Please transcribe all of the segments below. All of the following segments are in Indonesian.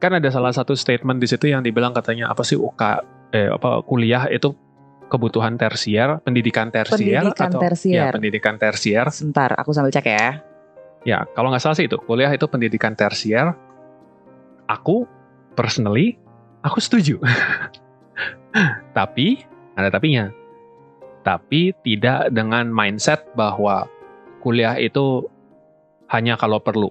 kan ada salah satu statement di situ yang dibilang katanya apa sih kuliah itu kebutuhan tersier, pendidikan tersier pendidikan tersier. Sebentar, aku sambil cek ya. Ya, kalau nggak salah sih itu, kuliah itu pendidikan tersier. Aku personally, aku setuju. Tapi, ada tapinya. Tapi tidak dengan mindset bahwa kuliah itu hanya kalau perlu.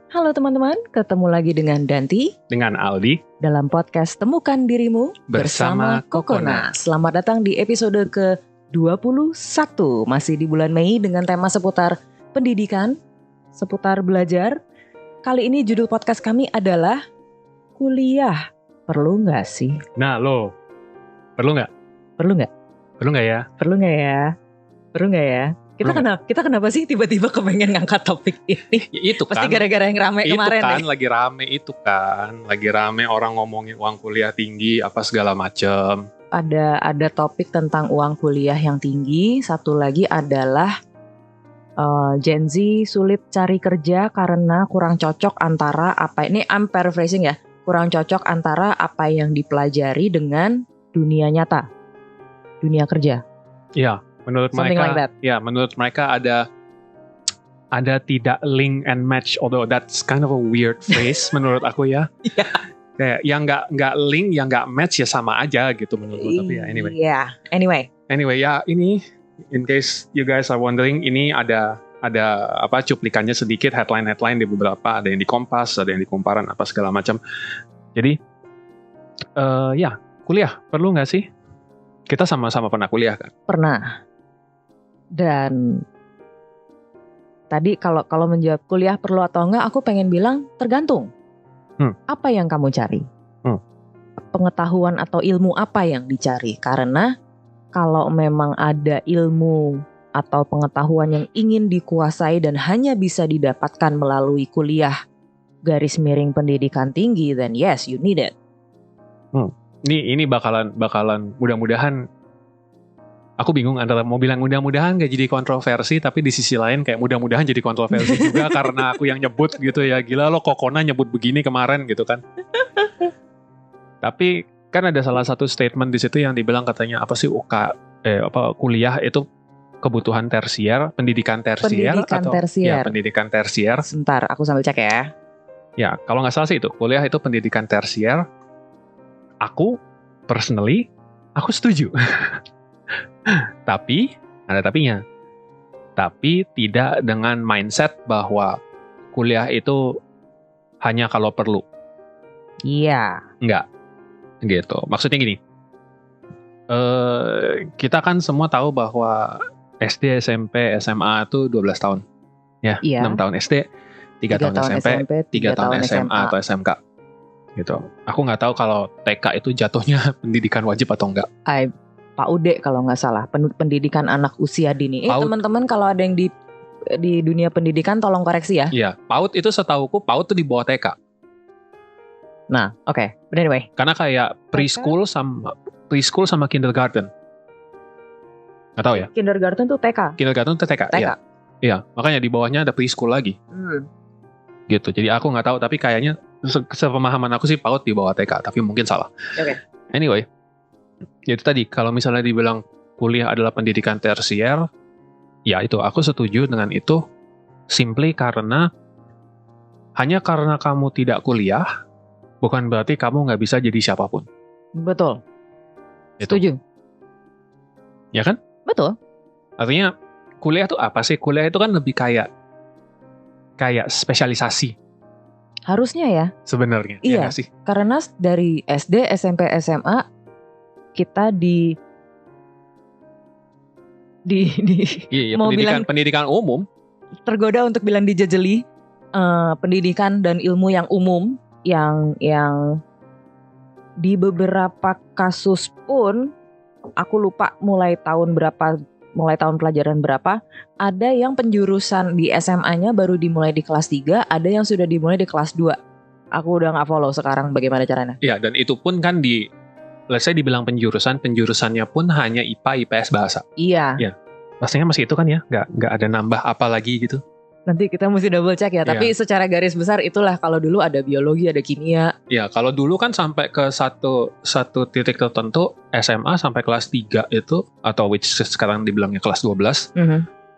Halo teman-teman, ketemu lagi dengan Danti Dengan Aldi dalam podcast Temukan Dirimu bersama Kokona. Selamat datang di episode ke-21, masih di bulan Mei dengan tema seputar pendidikan, seputar belajar. Kali ini judul podcast kami adalah kuliah perlu nggak sih? Nah lo, perlu nggak? Perlu nggak? Perlu nggak ya? Perlu nggak ya? Perlu nggak ya? Kita kenapa sih tiba-tiba kepengen ngangkat topik ini? Ya, itu Pasti kan, gara-gara yang rame itu kemarin kan, deh. lagi rame orang ngomongin uang kuliah tinggi apa segala macem. Ada topik tentang uang kuliah yang tinggi. Satu lagi adalah Gen Z sulit cari kerja karena kurang cocok antara apa ini, I'm paraphrasing ya, kurang cocok antara apa yang dipelajari dengan dunia nyata, dunia kerja. Ya, menurut Something mereka, like that. ya menurut mereka ada tidak link and match, although that's kind of a weird phrase menurut aku ya. Iya. Kayak yang nggak link, yang nggak match ya sama aja gitu menurutku. Tapi ya anyway. Anyway ya, ini in case you guys are wondering, ini ada apa cuplikannya sedikit, headline di beberapa, ada yang di Kompas, ada yang di Kumparan apa segala macam. Jadi ya, kuliah perlu nggak sih? Kita sama-sama pernah kuliah kan? Pernah. Dan tadi kalau menjawab kuliah perlu atau enggak, aku pengen bilang tergantung. Apa yang kamu cari? Pengetahuan atau ilmu apa yang dicari? Karena kalau memang ada ilmu atau pengetahuan yang ingin dikuasai dan hanya bisa didapatkan melalui kuliah garis miring pendidikan tinggi, then yes, you need it. Ini bakalan mudah-mudahan, aku bingung antara mau bilang mudah-mudahan gak jadi kontroversi, tapi di sisi lain kayak mudah-mudahan jadi kontroversi juga karena aku yang nyebut gitu ya. Gila lo, Kokona nyebut begini kemarin gitu kan. Tapi kan ada salah satu statement di situ yang dibilang katanya apa sih kuliah itu kebutuhan tersier, pendidikan tersier. Pendidikan tersier. Sebentar, aku sambil cek ya. Ya, kalau nggak salah sih itu, kuliah itu pendidikan tersier. Aku personally, aku setuju. Tapi, ada tapinya. Tapi tidak dengan mindset bahwa kuliah itu hanya kalau perlu. Iya. Enggak. Gitu. Maksudnya gini. Kita kan semua tahu bahwa SD, SMP, SMA itu 12 tahun. Ya, iya. 6 tahun SD, 3 tahun SMP, 3 tahun SMA atau SMK. Gitu. Aku nggak tahu kalau TK itu jatuhnya pendidikan wajib atau enggak. PAUD kalau nggak salah, pendidikan anak usia dini. Teman-teman kalau ada yang di dunia pendidikan tolong koreksi ya. Iya, PAUD itu setauku PAUD itu di bawah TK. Nah, oke. But anyway. Karena kayak preschool sama kindergarten. Nggak tahu ya? Kindergarten tuh TK. Kindergarten tuh TK. Iya, makanya di bawahnya ada preschool lagi. Gitu. Jadi aku nggak tahu, tapi kayaknya sepemahaman aku sih PAUD di bawah TK, tapi mungkin salah. Oke. Anyway, itu tadi kalau misalnya dibilang kuliah adalah pendidikan tersier, ya itu aku setuju dengan itu. Simply karena hanya karena kamu tidak kuliah, bukan berarti kamu nggak bisa jadi siapapun. Betul. Gitu. Setuju. Ya kan? Betul. Artinya kuliah itu apa sih? Kuliah itu kan lebih kayak spesialisasi. Harusnya ya. Sebenarnya. Iya. Ya sih? Karena dari SD, SMP, SMA kita mau pendidikan umum. Tergoda untuk bilang dijajeli pendidikan dan ilmu yang umum yang di beberapa kasus pun aku lupa mulai tahun berapa mulai tahun pelajaran berapa, ada yang penjurusan di SMA-nya baru dimulai di kelas 3, ada yang sudah dimulai di kelas 2. Aku udah gak follow sekarang bagaimana caranya. Iya, dan itu pun kan let's say dibilang penjurusannya pun hanya IPA, IPS, bahasa. Iya. Ya, pastinya masih itu kan ya, nggak ada nambah apa lagi gitu. Nanti kita mesti double check ya, tapi secara garis besar itulah, kalau dulu ada biologi, ada kimia. Ya, kalau dulu kan sampai ke satu titik tertentu, SMA sampai kelas 3 itu, atau which sekarang dibilangnya kelas 12,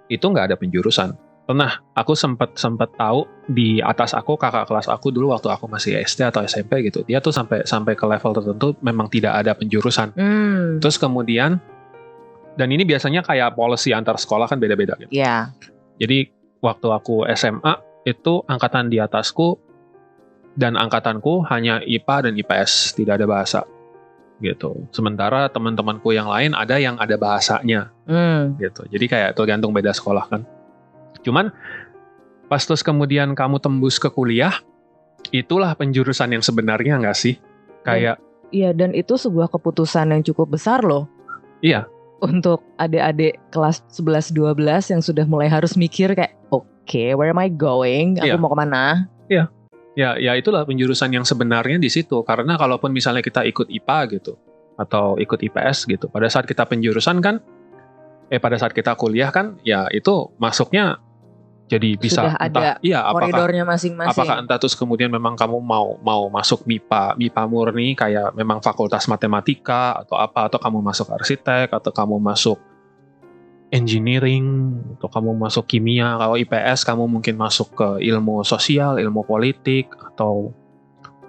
itu nggak ada penjurusan. Pernah, aku sempat tahu di atas aku, kakak kelas aku dulu waktu aku masih SD atau SMP gitu, dia tuh sampai ke level tertentu memang tidak ada penjurusan. Terus kemudian, dan ini biasanya kayak policy antar sekolah kan beda-beda gitu. Iya. Jadi waktu aku SMA itu angkatan di atasku dan angkatanku hanya IPA dan IPS, tidak ada bahasa gitu. Sementara teman-temanku yang lain ada yang ada bahasanya gitu. Jadi kayak tergantung beda sekolah kan. Cuman pas terus kemudian kamu tembus ke kuliah, itulah penjurusan yang sebenarnya nggak sih? Kayak iya, dan itu sebuah keputusan yang cukup besar loh. Iya. Untuk adik-adik kelas 11-12 yang sudah mulai harus mikir kayak, oke, where am I going? Aku mau kemana? Iya. Ya itulah penjurusan yang sebenarnya di situ. Karena kalaupun misalnya kita ikut IPA gitu, atau ikut IPS gitu, pada saat kita penjurusan kan, pada saat kita kuliah kan, ya itu masuknya jadi bisa sudah ada koridornya masing-masing. Apakah entah terus kemudian memang kamu mau masuk MIPA murni kayak memang fakultas matematika atau apa, atau kamu masuk arsitek, atau kamu masuk engineering, atau kamu masuk kimia. Kalau IPS kamu mungkin masuk ke ilmu sosial, ilmu politik, atau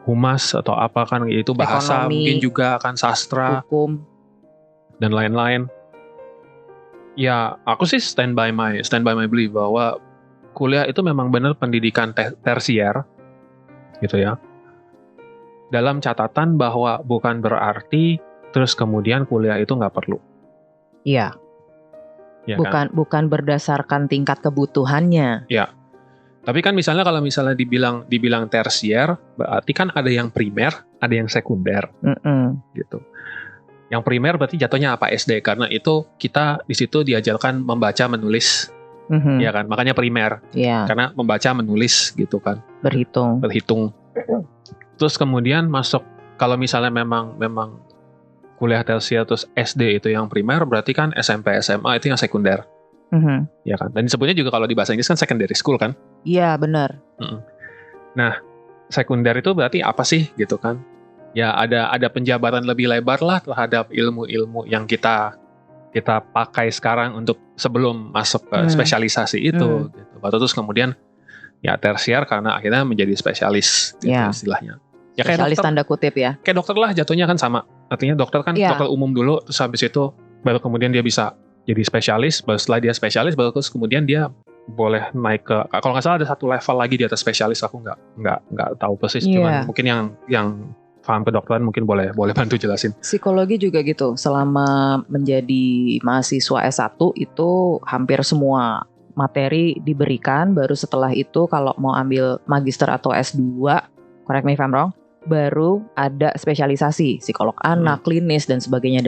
humas atau apa kan, itu bahasa, ekonomi, mungkin juga akan sastra, hukum, dan lain-lain. Ya aku sih stand by my belief bahwa kuliah itu memang benar pendidikan tersier gitu ya. Dalam catatan bahwa bukan berarti terus kemudian kuliah itu nggak perlu. Iya. Ya, bukan berdasarkan tingkat kebutuhannya. Ya. Tapi kan misalnya kalau misalnya dibilang tersier, berarti kan ada yang primer, ada yang sekunder. Gitu. Yang primer berarti jatuhnya apa, SD, karena itu kita di situ diajarkan membaca, menulis. Ya kan, makanya primer. Karena membaca, menulis gitu kan. Berhitung. Terus kemudian masuk, kalau misalnya memang kuliah tersier terus SD itu yang primer, berarti kan SMP, SMA itu yang sekunder. Ya kan. Dan disebutnya juga kalau di bahasa Inggris kan secondary school kan. Iya, benar. Nah, sekunder itu berarti apa sih gitu kan? Ya ada penjabaran lebih lebar lah terhadap ilmu-ilmu yang kita pakai sekarang untuk sebelum masuk ke spesialisasi itu gitu. Baru terus kemudian ya tersier karena akhirnya menjadi spesialis gitu istilahnya. Ya kayak spesialis dokter, tanda kutip ya. Kayak dokter lah jatuhnya kan sama. Artinya dokter kan dokter umum dulu, terus habis itu baru kemudian dia bisa jadi spesialis, baru setelah dia spesialis baru terus kemudian dia boleh naik ke, kalau nggak salah ada satu level lagi di atas spesialis, aku nggak tahu persis, cuman mungkin yang paham kedokteran mungkin boleh bantu jelasin. Psikologi juga gitu, selama menjadi mahasiswa S1 itu hampir semua materi diberikan, baru setelah itu kalau mau ambil magister atau S2, correct me if I'm wrong, baru ada spesialisasi, psikolog anak, klinis, dan sebagainya.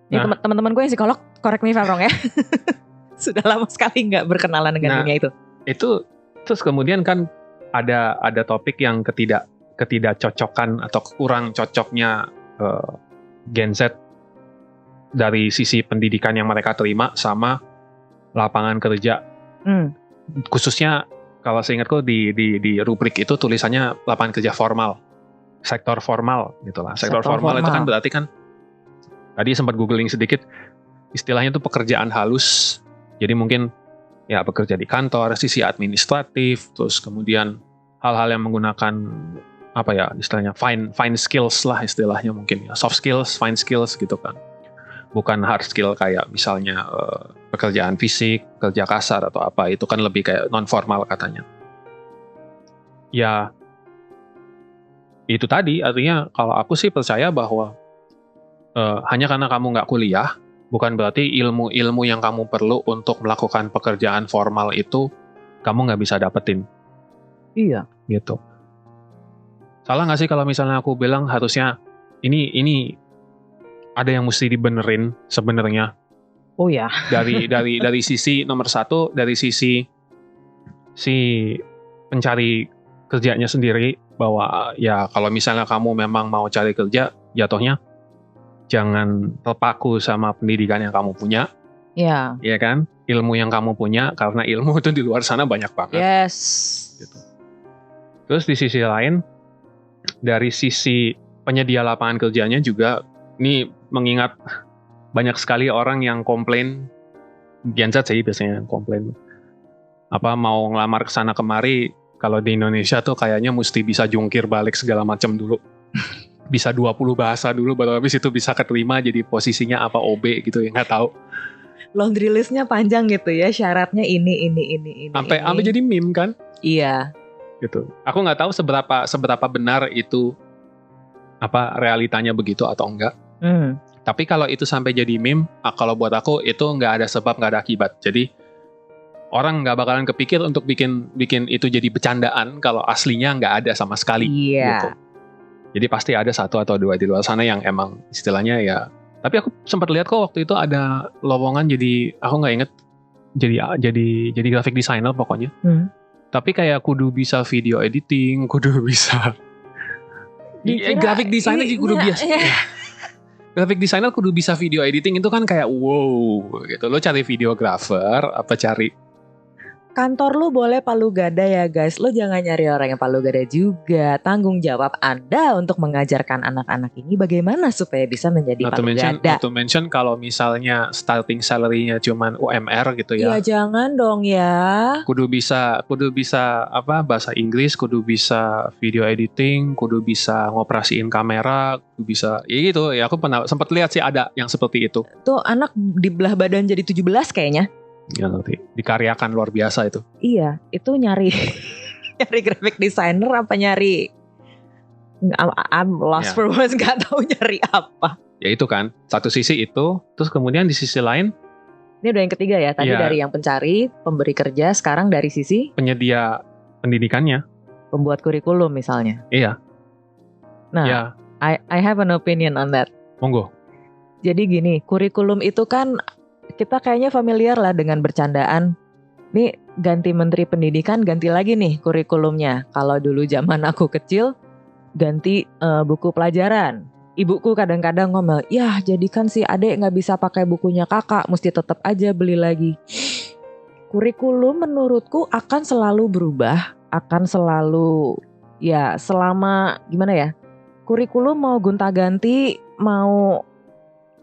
Ini teman-teman gue yang psikolog, correct me if I'm wrong ya. Sudah lama sekali nggak berkenalan dengan dunia itu. Itu terus kemudian kan ada topik yang ketidakcocokan atau kurang cocoknya Gen Z dari sisi pendidikan yang mereka terima sama lapangan kerja. Khususnya kalau seingatku di rubrik itu tulisannya lapangan kerja formal, sektor formal gitulah. Sektor formal itu kan berarti kan tadi sempat googling sedikit, istilahnya itu pekerjaan halus. Jadi mungkin ya bekerja di kantor, sisi administratif, terus kemudian hal-hal yang menggunakan apa ya istilahnya fine skills lah istilahnya, mungkin ya soft skills, fine skills gitu kan. Bukan hard skill kayak misalnya pekerjaan fisik, kerja kasar atau apa, itu kan lebih kayak non formal katanya. Ya itu tadi artinya kalau aku sih percaya bahwa hanya karena kamu nggak kuliah bukan berarti ilmu-ilmu yang kamu perlu untuk melakukan pekerjaan formal itu kamu nggak bisa dapetin. Iya. Gitu. Salah nggak sih kalau misalnya aku bilang harusnya ini ada yang mesti dibenerin sebenarnya Oh ya. Dari sisi nomor satu, dari sisi si pencari kerjanya sendiri, bahwa ya kalau misalnya kamu memang mau cari kerja, jatuhnya jangan terpaku sama pendidikan yang kamu punya. Iya. Iya kan? Ilmu yang kamu punya, karena ilmu itu di luar sana banyak banget. Yes. Gitu. Terus di sisi lain, dari sisi penyedia lapangan kerjanya juga, ini mengingat banyak sekali orang yang komplain, Gen Z sih biasanya komplain, mau ngelamar kesana kemari, kalau di Indonesia tuh kayaknya mesti bisa jungkir balik segala macam dulu. Bisa 20 bahasa dulu, baru habis itu bisa keterima jadi posisinya apa OB gitu ya, nggak tahu. Laundry listnya panjang gitu ya, syaratnya ini. Sampai jadi meme kan? Iya. Gitu. Aku nggak tahu seberapa benar itu realitanya begitu atau enggak. Tapi kalau itu sampai jadi meme, kalau buat aku itu nggak ada sebab, nggak ada akibat. Jadi orang nggak bakalan kepikir untuk bikin itu jadi bercandaan kalau aslinya nggak ada sama sekali. Iya. Gitu. Jadi pasti ada satu atau dua di luar sana yang emang istilahnya ya. Tapi aku sempat lihat kok waktu itu ada lowongan jadi, aku nggak inget, jadi graphic designer pokoknya. Tapi kayak kudu bisa video editing, kudu bisa graphic designer juga kudu biasa. Graphic designer kudu bisa video editing, itu kan kayak wow gitu. Lo cari videographer apa cari kantor lu boleh palu gada ya guys. Lo jangan nyari orang yang palu gada juga. Tanggung jawab Anda untuk mengajarkan anak-anak ini bagaimana supaya bisa menjadi palu gada. Not to mention kalau misalnya starting salary-nya cuman UMR gitu ya. Iya jangan dong ya. Kudu bisa bahasa Inggris, kudu bisa video editing, kudu bisa ngoperasiin kamera, kudu bisa ya gitu. Ya aku pernah sempat lihat sih ada yang seperti itu. Tuh anak dibelah badan jadi 17 kayaknya. Ya nanti dikaryakan luar biasa itu. Iya, itu nyari graphic designer apa nyari I'm lost for words, gak tahu nyari apa. Ya itu kan, satu sisi itu, terus kemudian di sisi lain, ini udah yang ketiga ya, tadi dari yang pencari, pemberi kerja, sekarang dari sisi penyedia pendidikannya, pembuat kurikulum misalnya. Iya. Nah, I have an opinion on that. Monggo. Jadi gini, kurikulum itu kan kita kayaknya familiar lah dengan bercandaan. Nih ganti menteri pendidikan, ganti lagi nih kurikulumnya. Kalau dulu zaman aku kecil, ganti buku pelajaran. Ibuku kadang-kadang ngomel, ya jadikan si adek gak bisa pakai bukunya kakak, mesti tetap aja beli lagi. Kurikulum menurutku akan selalu berubah, akan selalu ya selama gimana ya, kurikulum mau gonta-ganti, mau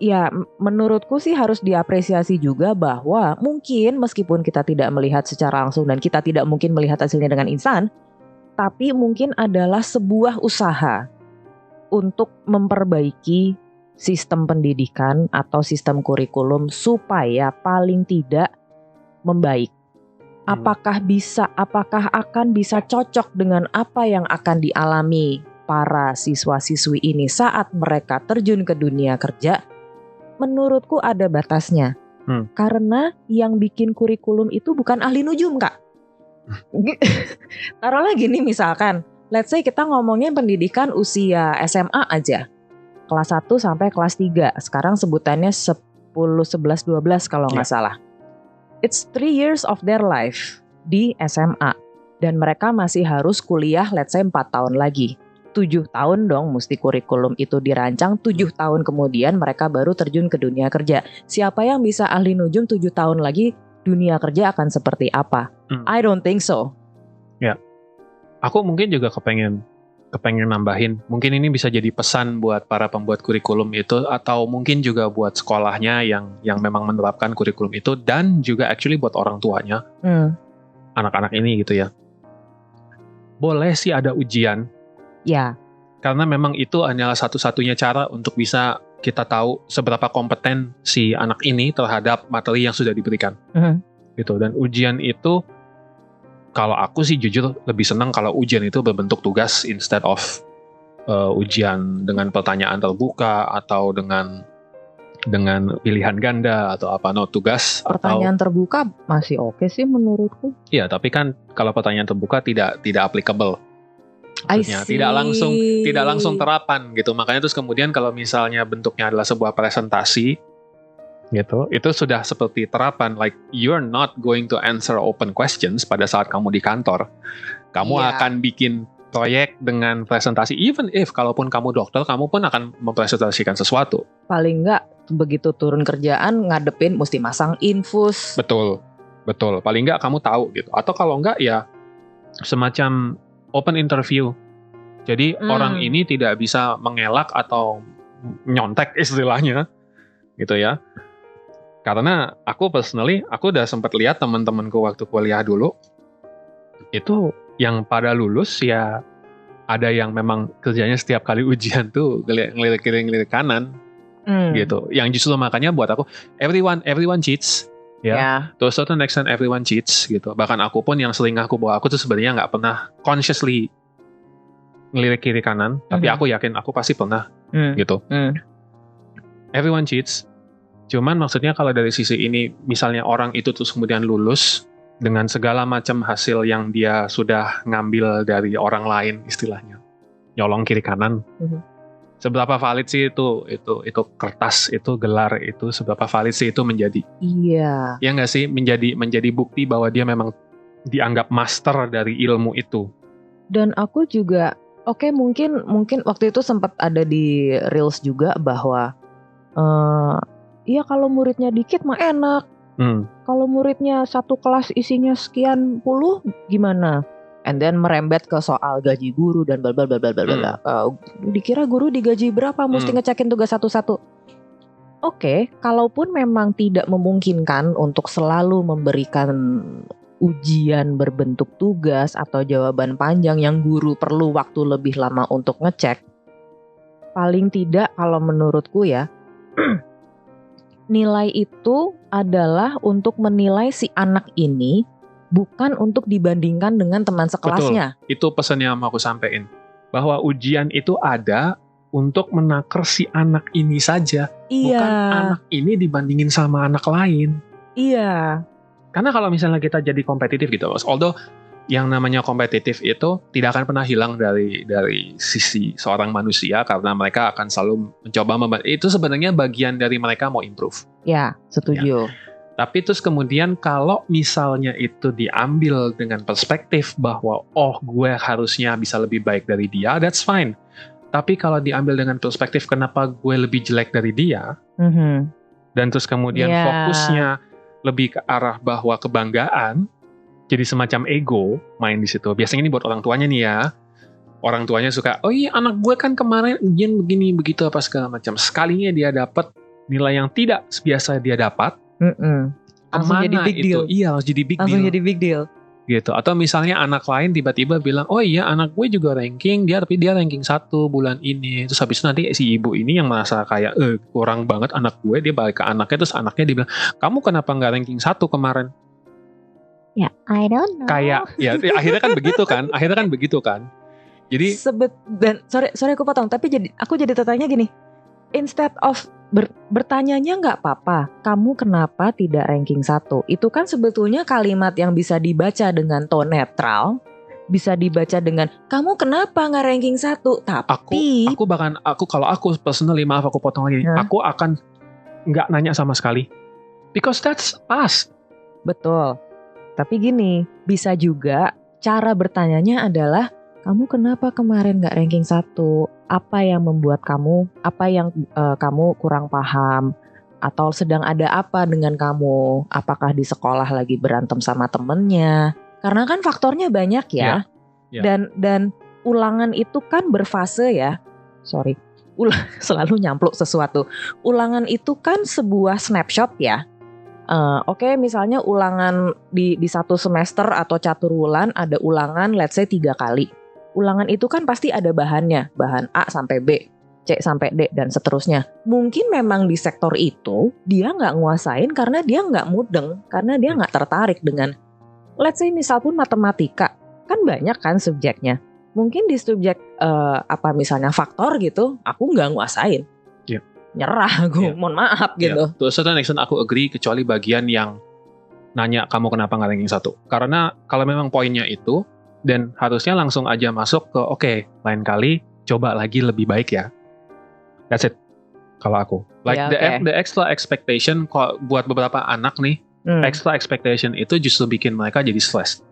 ya menurutku sih harus diapresiasi juga bahwa mungkin meskipun kita tidak melihat secara langsung dan kita tidak mungkin melihat hasilnya dengan instan, tapi mungkin adalah sebuah usaha untuk memperbaiki sistem pendidikan atau sistem kurikulum supaya paling tidak membaik. Apakah akan bisa cocok dengan apa yang akan dialami para siswa-siswi ini saat mereka terjun ke dunia kerja? Menurutku ada batasnya. Karena yang bikin kurikulum itu bukan ahli nujum, Kak. Taruhlah gini misalkan, let's say kita ngomongin pendidikan usia SMA aja. Kelas 1 sampai kelas 3. Sekarang sebutannya 10, 11, 12 kalau nggak salah. It's 3 years of their life di SMA. Dan mereka masih harus kuliah let's say 4 tahun lagi. 7 tahun dong mesti kurikulum itu dirancang, 7 tahun kemudian mereka baru terjun ke dunia kerja. Siapa yang bisa ahli nujum 7 tahun lagi dunia kerja akan seperti apa? I don't think so. Ya, aku mungkin juga kepengen nambahin, mungkin ini bisa jadi pesan buat para pembuat kurikulum itu, atau mungkin juga buat sekolahnya yang memang menerapkan kurikulum itu, dan juga actually buat orang tuanya, anak-anak ini gitu ya. Boleh sih ada ujian. Ya. Karena memang itu hanyalah satu-satunya cara untuk bisa kita tahu seberapa kompeten si anak ini terhadap materi yang sudah diberikan. Gitu. Dan ujian itu, kalau aku sih jujur lebih senang kalau ujian itu berbentuk tugas instead of ujian dengan pertanyaan terbuka atau dengan pilihan ganda atau apa. No, tugas pertanyaan atau, terbuka masih oke sih menurutku. Iya, tapi kan kalau pertanyaan terbuka tidak applicable. Maksudnya, tidak langsung terapan gitu. Makanya terus kemudian kalau misalnya bentuknya adalah sebuah presentasi, gitu. Itu sudah seperti terapan, like you're not going to answer open questions pada saat kamu di kantor. Kamu akan bikin proyek dengan presentasi, even if kalaupun kamu dokter, kamu pun akan mempresentasikan sesuatu. Paling enggak begitu turun kerjaan ngadepin mesti masang infus. Betul. Paling enggak kamu tahu gitu. Atau kalau enggak ya semacam open interview. Jadi orang ini tidak bisa mengelak atau nyontek istilahnya gitu ya. Karena aku personally, aku udah sempat lihat teman-temanku waktu kuliah dulu, itu yang pada lulus ya ada yang memang kerjanya setiap kali ujian tuh ngelirik kiri ngelirik kanan gitu. Yang justru makanya buat aku everyone cheats ya. To a certain extent everyone cheats gitu. Bahkan aku pun yang sering aku tuh sebenarnya nggak pernah consciously ngelirik kiri kanan, tapi aku yakin aku pasti pernah gitu. Everyone cheats. Cuman maksudnya kalau dari sisi ini misalnya orang itu terus kemudian lulus dengan segala macam hasil yang dia sudah ngambil dari orang lain istilahnya, nyolong kiri kanan. Seberapa valid sih itu kertas, itu gelar, itu seberapa valid sih itu menjadi? Iya. Ya nggak sih, menjadi bukti bahwa dia memang dianggap master dari ilmu itu. Dan aku juga, mungkin waktu itu sempat ada di Reels juga bahwa, iya kalau muridnya dikit mah enak. Kalau muridnya satu kelas isinya sekian puluh gimana? And then merembet ke soal gaji guru dan bla bla bla bla bla. Dikira guru digaji berapa? Mesti ngecekin tugas satu-satu. Kalaupun memang tidak memungkinkan untuk selalu memberikan ujian berbentuk tugas atau jawaban panjang yang guru perlu waktu lebih lama untuk ngecek, paling tidak kalau menurutku ya, nilai itu adalah untuk menilai si anak ini, bukan untuk dibandingkan dengan teman sekelasnya. Betul, itu pesan yang mau aku sampaikan. Bahwa ujian itu ada untuk menakar si anak ini saja. Bukan anak ini dibandingin sama anak lain. Iya. Karena kalau misalnya kita jadi kompetitif gitu, although yang namanya kompetitif itu tidak akan pernah hilang dari sisi seorang manusia, karena mereka akan selalu mencoba itu sebenarnya bagian dari mereka mau improve. Ya, setuju. Ya. Tapi terus kemudian kalau misalnya itu diambil dengan perspektif bahwa gue harusnya bisa lebih baik dari dia, that's fine. Tapi kalau diambil dengan perspektif kenapa gue lebih jelek dari dia, dan terus kemudian fokusnya lebih ke arah bahwa kebanggaan, jadi semacam ego main di situ. Biasanya ini buat orang tuanya nih ya. Orang tuanya suka, oh iya anak gue kan kemarin ujian begini begitu apa segala macam. Sekalinya dia dapat nilai yang tidak biasa dia dapat, langsung jadi big deal. Iya, langsung jadi big deal. Langsung jadi big deal. Gitu. Atau misalnya anak lain tiba-tiba bilang, oh iya anak gue juga ranking, tapi dia ranking 1 bulan ini. Terus habis itu nanti si ibu ini yang merasa kayak kurang banget anak gue, dia balik ke anaknya, terus anaknya dia bilang, kamu kenapa nggak ranking 1 kemarin? Ya, I don't know. Kayak, ya akhirnya kan begitu kan. Jadi dan sorry aku potong, tapi aku jadi tertanya gini. Instead of bertanyanya nggak apa-apa, kamu kenapa tidak ranking 1? Itu kan sebetulnya kalimat yang bisa dibaca dengan tone netral, bisa dibaca dengan kamu kenapa nggak ranking 1? Tapi kalau aku personally, maaf aku potong lagi, aku akan nggak nanya sama sekali, because that's us. Betul. Tapi gini, bisa juga cara bertanyanya adalah kamu kenapa kemarin gak ranking 1? Apa yang membuat kamu, kamu kurang paham? Atau sedang ada apa dengan kamu? Apakah di sekolah lagi berantem sama temennya? Karena kan faktornya banyak ya. Dan ulangan itu kan berfase ya. Selalu nyampluk sesuatu. Ulangan itu kan sebuah snapshot ya. Misalnya ulangan di satu semester atau caturwulan ada ulangan let's say 3 kali. Ulangan itu kan pasti ada bahannya, bahan A sampai B, C sampai D, dan seterusnya. Mungkin memang di sektor itu dia nggak nguasain karena dia nggak mudeng, karena dia nggak tertarik dengan, let's say misal pun matematika, kan banyak kan subjeknya. Mungkin di subjek misalnya faktor gitu, aku nggak nguasain. Nyerah aku, mohon maaf gitu. To a certain extent aku agree, kecuali bagian yang nanya kamu kenapa nggak ranking 1. Karena kalau memang poinnya itu, dan harusnya langsung aja masuk ke lain kali coba lagi lebih baik ya. That's it. Kalau aku, like the extra expectation buat beberapa anak nih, extra expectation itu justru bikin mereka jadi stress.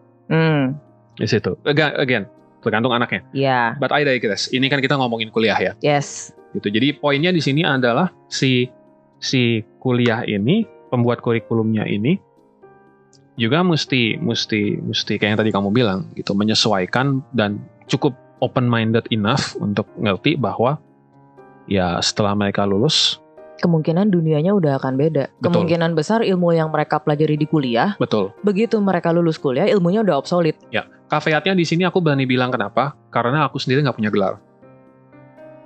Di situ. Again, tergantung anaknya. Yeah. But I digress. Ini kan kita ngomongin kuliah ya. Yes. Gitu. Jadi poinnya di sini adalah si kuliah ini, pembuat kurikulumnya ini juga mesti kayak yang tadi kamu bilang gitu, menyesuaikan dan cukup open minded enough untuk ngerti bahwa ya setelah mereka lulus kemungkinan dunianya udah akan beda. Betul. Kemungkinan besar ilmu yang mereka pelajari di kuliah, betul. Begitu mereka lulus kuliah ilmunya udah obsolete. Ya, caveatnya di sini aku berani bilang kenapa? Karena aku sendiri nggak punya gelar.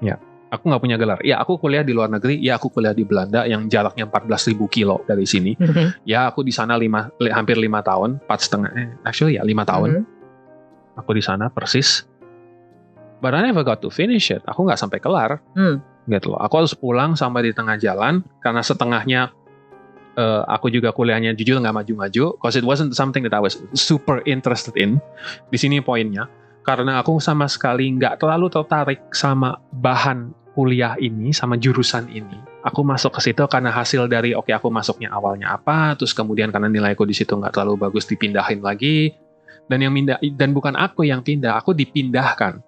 Ya, aku nggak punya gelar. Ya, aku kuliah di luar negeri. Ya, aku kuliah di Belanda yang jaraknya 14.000 kilo dari sini. Ya, aku di sana hampir 5 tahun, 4,5. Actually ya 5 tahun. Aku di sana persis. But I never got to finish it. Aku nggak sampai kelar. Gitu loh. Aku harus pulang sampai di tengah jalan karena setengahnya aku juga kuliahnya jujur nggak maju-maju. Cause it wasn't something that I was super interested in. Di sini poinnya, karena aku sama sekali nggak terlalu tertarik sama bahan kuliah ini, sama jurusan ini. Aku masuk ke situ karena hasil dari aku masuknya awalnya apa, terus kemudian karena nilaiku di situ nggak terlalu bagus dipindahin lagi. Dan bukan aku yang pindah, aku dipindahkan.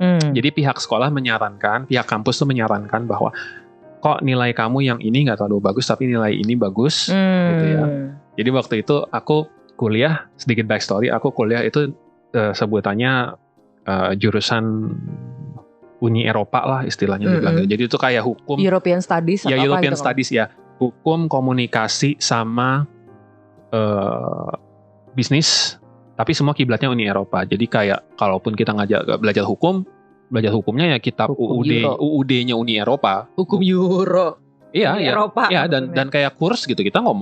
Jadi pihak sekolah menyarankan, pihak kampus tuh menyarankan bahwa kok nilai kamu yang ini nggak terlalu bagus, tapi nilai ini bagus, gitu ya. Jadi waktu itu aku kuliah, sedikit backstory, aku kuliah itu sebutannya jurusan Uni Eropa lah istilahnya dibilang. Jadi itu kayak hukum. European Studies. Ya European Studies ya, hukum, komunikasi sama bisnis. Tapi semua kiblatnya Uni Eropa. Jadi kayak kalaupun kita belajar hukumnya ya kitab UUD-nya Uni Eropa. Hukum Euro. Iya, Uni Eropa. Iya, dan kayak kurs gitu. Kita kalau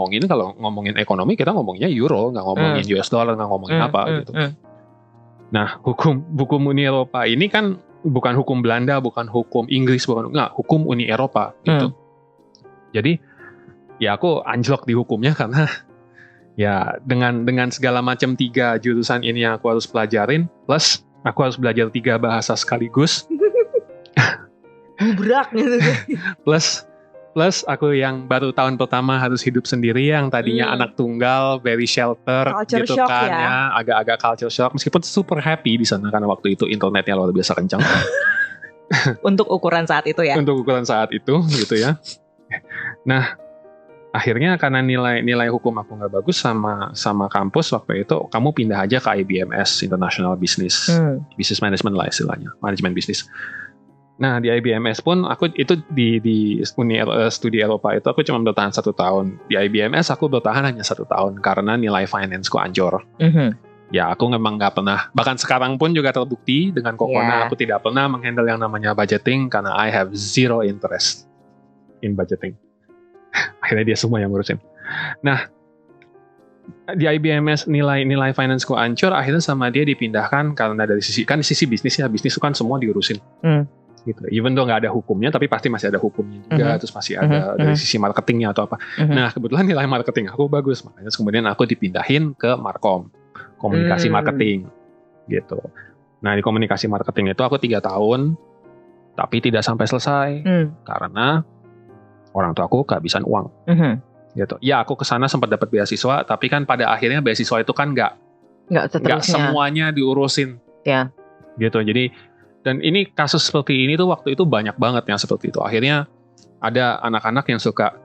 ngomongin ekonomi kita ngomongnya euro, nggak ngomongin US dollar, nggak ngomongin apa gitu. Nah, hukum Uni Eropa ini kan bukan hukum Belanda, bukan hukum Inggris, hukum Uni Eropa gitu. Jadi ya aku anjlok di hukumnya karena ya dengan segala macam 3 jurusan ini yang aku harus pelajarin, plus aku harus belajar 3 bahasa sekaligus. Berat gitu. Plus aku yang baru tahun pertama harus hidup sendiri, yang tadinya anak tunggal, very shelter culture gitu shock kan ya. Agak-agak culture shock, meskipun super happy di sana karena waktu itu internetnya luar biasa kencang. Untuk ukuran saat itu ya. Untuk ukuran saat itu gitu ya. Nah, akhirnya karena nilai hukum aku nggak bagus sama kampus waktu itu, kamu pindah aja ke IBMS, International Business Management lah istilahnya, manajemen bisnis. Nah di IBMS pun aku itu di studi Eropa itu aku cuma bertahan 1 tahun. Di IBMS aku bertahan hanya 1 tahun karena nilai finance-ku ancur. Ya aku memang nggak pernah, bahkan sekarang pun juga terbukti dengan Kokona aku tidak pernah menghandle yang namanya budgeting karena I have zero interest in budgeting. Akhirnya dia semua yang ngurusin. Nah, di IBMS nilai finance-ku ancur, akhirnya sama dia dipindahkan karena dari sisi bisnis itu kan semua diurusin. Gitu. Even though nggak ada hukumnya, tapi pasti masih ada hukumnya juga, terus masih ada dari sisi marketingnya atau apa. Nah, kebetulan nilai marketing aku bagus, makanya kemudian aku dipindahin ke Markom, komunikasi marketing, gitu. Nah, di komunikasi marketing itu aku 3 tahun, tapi tidak sampai selesai karena orang tua aku kehabisan uang, gitu. Ya aku kesana sempat dapat beasiswa, tapi kan pada akhirnya beasiswa itu kan nggak semuanya diurusin, gitu. Jadi dan ini kasus seperti ini tuh waktu itu banyak banget yang seperti itu. Akhirnya ada anak-anak yang suka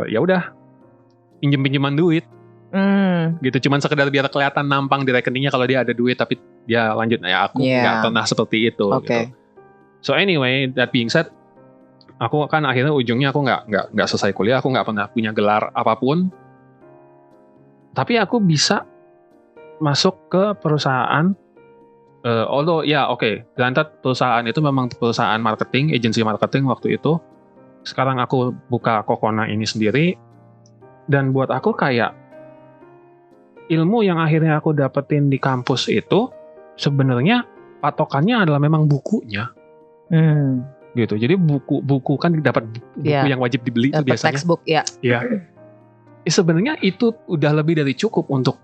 ya udah pinjeman duit, gitu. Cuman sekedar biar kelihatan nampang di rekeningnya kalau dia ada duit, tapi dia lanjut. Ya aku nggak pernah seperti itu. Gitu. So anyway, that being said, aku kan akhirnya ujungnya aku nggak selesai kuliah, aku nggak pernah punya gelar apapun, tapi aku bisa masuk ke perusahaan. Granted perusahaan itu memang perusahaan marketing, agensi marketing waktu itu. Sekarang aku buka Kokona ini sendiri, dan buat aku kayak ilmu yang akhirnya aku dapetin di kampus itu sebenarnya patokannya adalah memang bukunya. Gitu. Jadi buku kan dapat buku yang wajib dibeli itu biasanya. Textbook ya. Sebenarnya itu udah lebih dari cukup untuk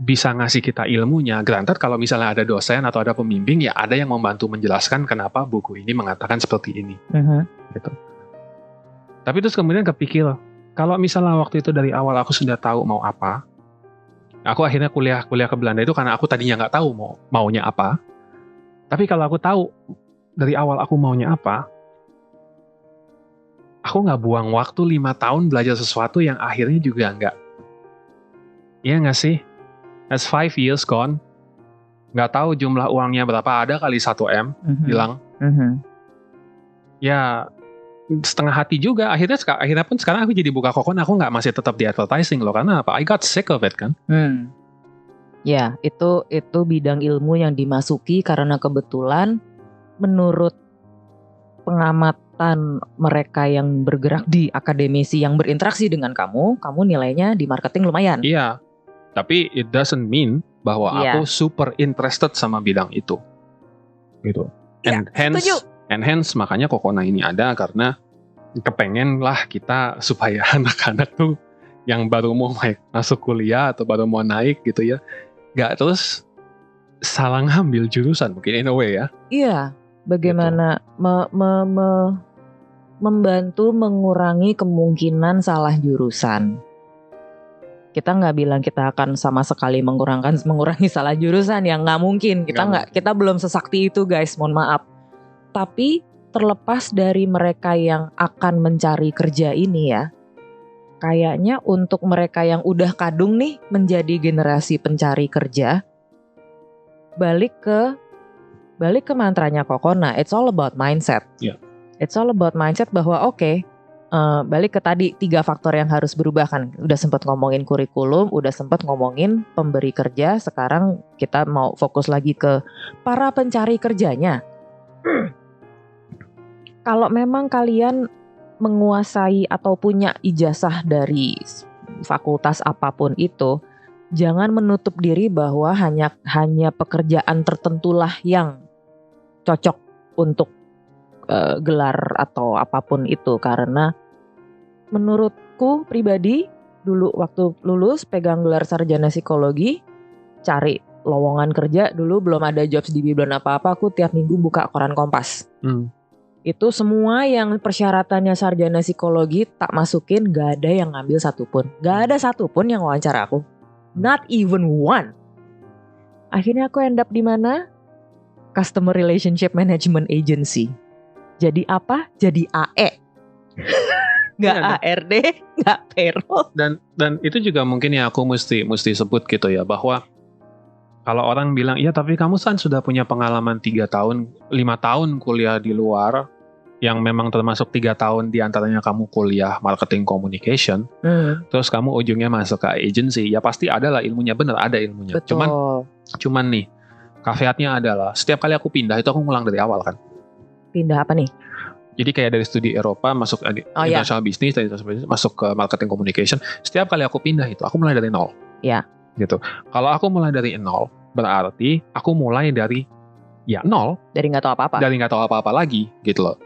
bisa ngasih kita ilmunya. Granted kalau misalnya ada dosen atau ada pembimbing, ya ada yang membantu menjelaskan kenapa buku ini mengatakan seperti ini. Gitu. Tapi terus kemudian kepikir, kalau misalnya waktu itu dari awal aku sudah tahu mau apa, aku akhirnya kuliah ke Belanda itu karena aku tadinya nggak tahu maunya apa. Tapi kalau aku tahu dari awal aku maunya apa, aku nggak buang waktu 5 tahun belajar sesuatu yang akhirnya juga nggak. Iya nggak sih? That's 5 years gone. Nggak tahu jumlah uangnya berapa, ada kali 1 M hilang. Ya setengah hati juga. Akhirnya pun sekarang aku jadi buka kokon, aku nggak masih tetap di advertising loh. Karena apa? I got sick of it kan. Ya, itu bidang ilmu yang dimasuki karena kebetulan menurut pengamatan mereka yang bergerak di akademisi yang berinteraksi dengan kamu nilainya di marketing lumayan. Iya, tapi it doesn't mean bahwa aku super interested sama bidang itu. Gitu. And hence makanya Kokona ini ada karena kepengen lah kita supaya anak-anak tuh yang baru mau masuk kuliah atau baru mau naik gitu ya, gak terus salah ngambil jurusan mungkin in a way ya. Iya, bagaimana gitu. Membantu mengurangi kemungkinan salah jurusan. Kita nggak bilang kita akan sama sekali mengurangi salah jurusan, yang nggak mungkin. Kita belum sesakti itu guys, mohon maaf. Tapi terlepas dari mereka yang akan mencari kerja ini ya, kayaknya untuk mereka yang udah kadung nih menjadi generasi pencari kerja, balik ke mantranya Kokona, it's all about mindset. Yeah. It's all about mindset bahwa balik ke tadi 3 faktor yang harus berubah kan. Udah sempat ngomongin kurikulum, udah sempat ngomongin pemberi kerja, sekarang kita mau fokus lagi ke para pencari kerjanya. Kalau memang kalian menguasai atau punya ijazah dari fakultas apapun itu, jangan menutup diri bahwa hanya pekerjaan tertentulah yang cocok untuk gelar atau apapun itu. Karena menurutku pribadi, dulu waktu lulus pegang gelar sarjana psikologi, cari lowongan kerja dulu belum ada jobs di belum apa-apa, aku tiap minggu buka koran Kompas. Itu semua yang persyaratannya sarjana psikologi tak masukin, gak ada yang ngambil satupun. Gak ada satupun yang wawancara aku. Not even one. Akhirnya aku end up di mana? Customer Relationship Management Agency. Jadi apa? Jadi AE. Gak ARD, gak payroll. Dan itu juga mungkin ya aku mesti sebut gitu ya, bahwa kalau orang bilang, ya tapi kamu kan sudah punya pengalaman 3 tahun, 5 tahun kuliah di luar, yang memang termasuk 3 tahun diantaranya kamu kuliah marketing communication, terus kamu ujungnya masuk ke agency, ya pasti ada lah ilmunya, bener ada ilmunya. Betul. Cuman nih, caveatnya adalah setiap kali aku pindah itu aku ngulang dari awal kan. Pindah apa nih? Jadi kayak dari studi Eropa masuk international business, masuk ke marketing communication, setiap kali aku pindah itu aku mulai dari nol. Iya. Gitu. Kalau aku mulai dari nol, berarti aku mulai dari nol. Dari nggak tahu apa-apa. Dari nggak tahu apa-apa lagi, gitu loh.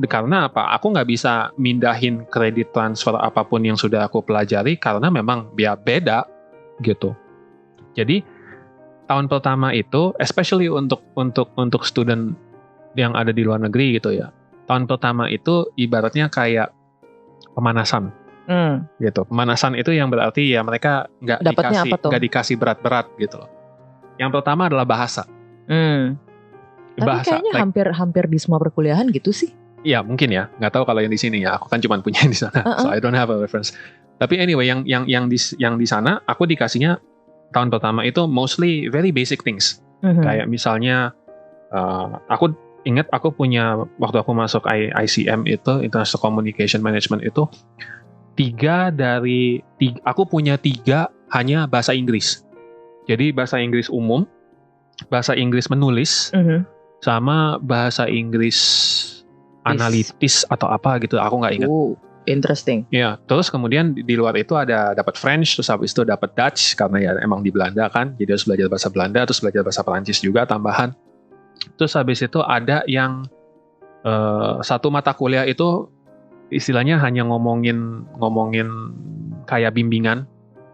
Karena apa? Aku nggak bisa mindahin kredit transfer apapun yang sudah aku pelajari karena memang beda, gitu. Jadi tahun pertama itu, especially untuk student yang ada di luar negeri gitu ya. Tahun pertama itu ibaratnya kayak pemanasan. Gitu. Pemanasan itu yang berarti ya mereka nggak dikasih berat-berat gitu loh. Yang pertama adalah bahasa. Tapi bahasa, kayaknya hampir di semua perkuliahan gitu sih. Iya mungkin ya, nggak tahu kalau yang di sini ya. Aku kan cuma punya yang di sana, so I don't have a reference. Tapi anyway, yang di sana aku dikasihnya tahun pertama itu mostly very basic things. Kayak misalnya aku ingat aku punya waktu aku masuk ICM itu International Communication Management itu 3 aku punya 3 hanya bahasa Inggris. Jadi bahasa Inggris umum, bahasa Inggris menulis, sama bahasa Inggris analitis atau apa gitu, aku nggak ingat. Interesting. Ya, terus kemudian di luar itu ada dapat French, terus habis itu dapat Dutch karena ya emang di Belanda kan, jadi harus belajar bahasa Belanda, terus belajar bahasa Perancis juga tambahan. Terus habis itu ada yang 1 mata kuliah itu istilahnya hanya ngomongin kayak bimbingan,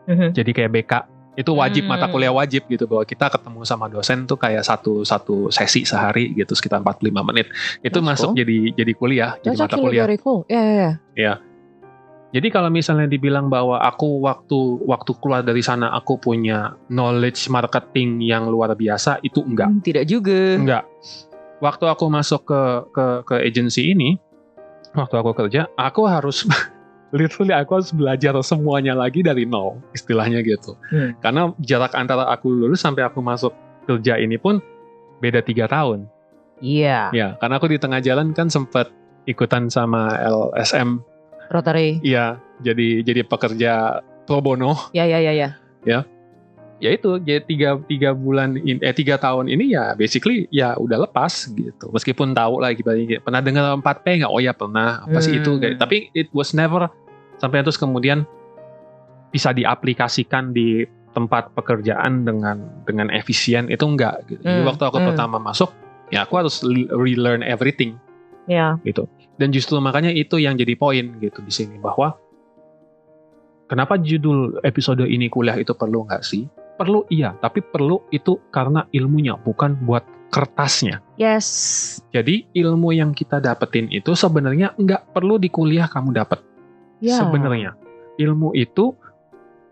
jadi kayak BK Itu wajib, mata kuliah wajib gitu, bahwa kita ketemu sama dosen tuh kayak satu sesi sehari gitu sekitar 45 menit. Itu masuk jadi kuliah, jadi mata kuliah. Ya. Jadi kalau misalnya dibilang bahwa aku waktu keluar dari sana aku punya knowledge marketing yang luar biasa, itu enggak. Tidak juga. Enggak. Waktu aku masuk ke agency ini, waktu aku kerja, aku harus literally aku harus belajar semuanya lagi dari nol, istilahnya gitu. Karena jarak antara aku lulus sampai aku masuk kerja ini pun beda 3 tahun. Iya. Ya, karena aku di tengah jalan kan sempat ikutan sama LSM Rotary. Iya, jadi pekerja pro bono. Ya. Ya itu, jadi 3 tahun ini ya basically ya udah lepas gitu. Meskipun tahu lah pernah dengar 4P nggak? Oh ya pernah. Apa sih itu? Tapi it was never sampai terus kemudian bisa diaplikasikan di tempat pekerjaan dengan efisien, itu enggak gitu. Jadi waktu aku pertama masuk, ya aku harus relearn everything. Ya. Gitu. Dan justru makanya itu yang jadi poin gitu di sini, bahwa kenapa judul episode ini kuliah itu perlu nggak sih? Perlu iya, tapi perlu itu karena ilmunya, bukan buat kertasnya. Yes. Jadi ilmu yang kita dapetin itu sebenarnya nggak perlu di kuliah kamu dapet. Ya. Sebenarnya ilmu itu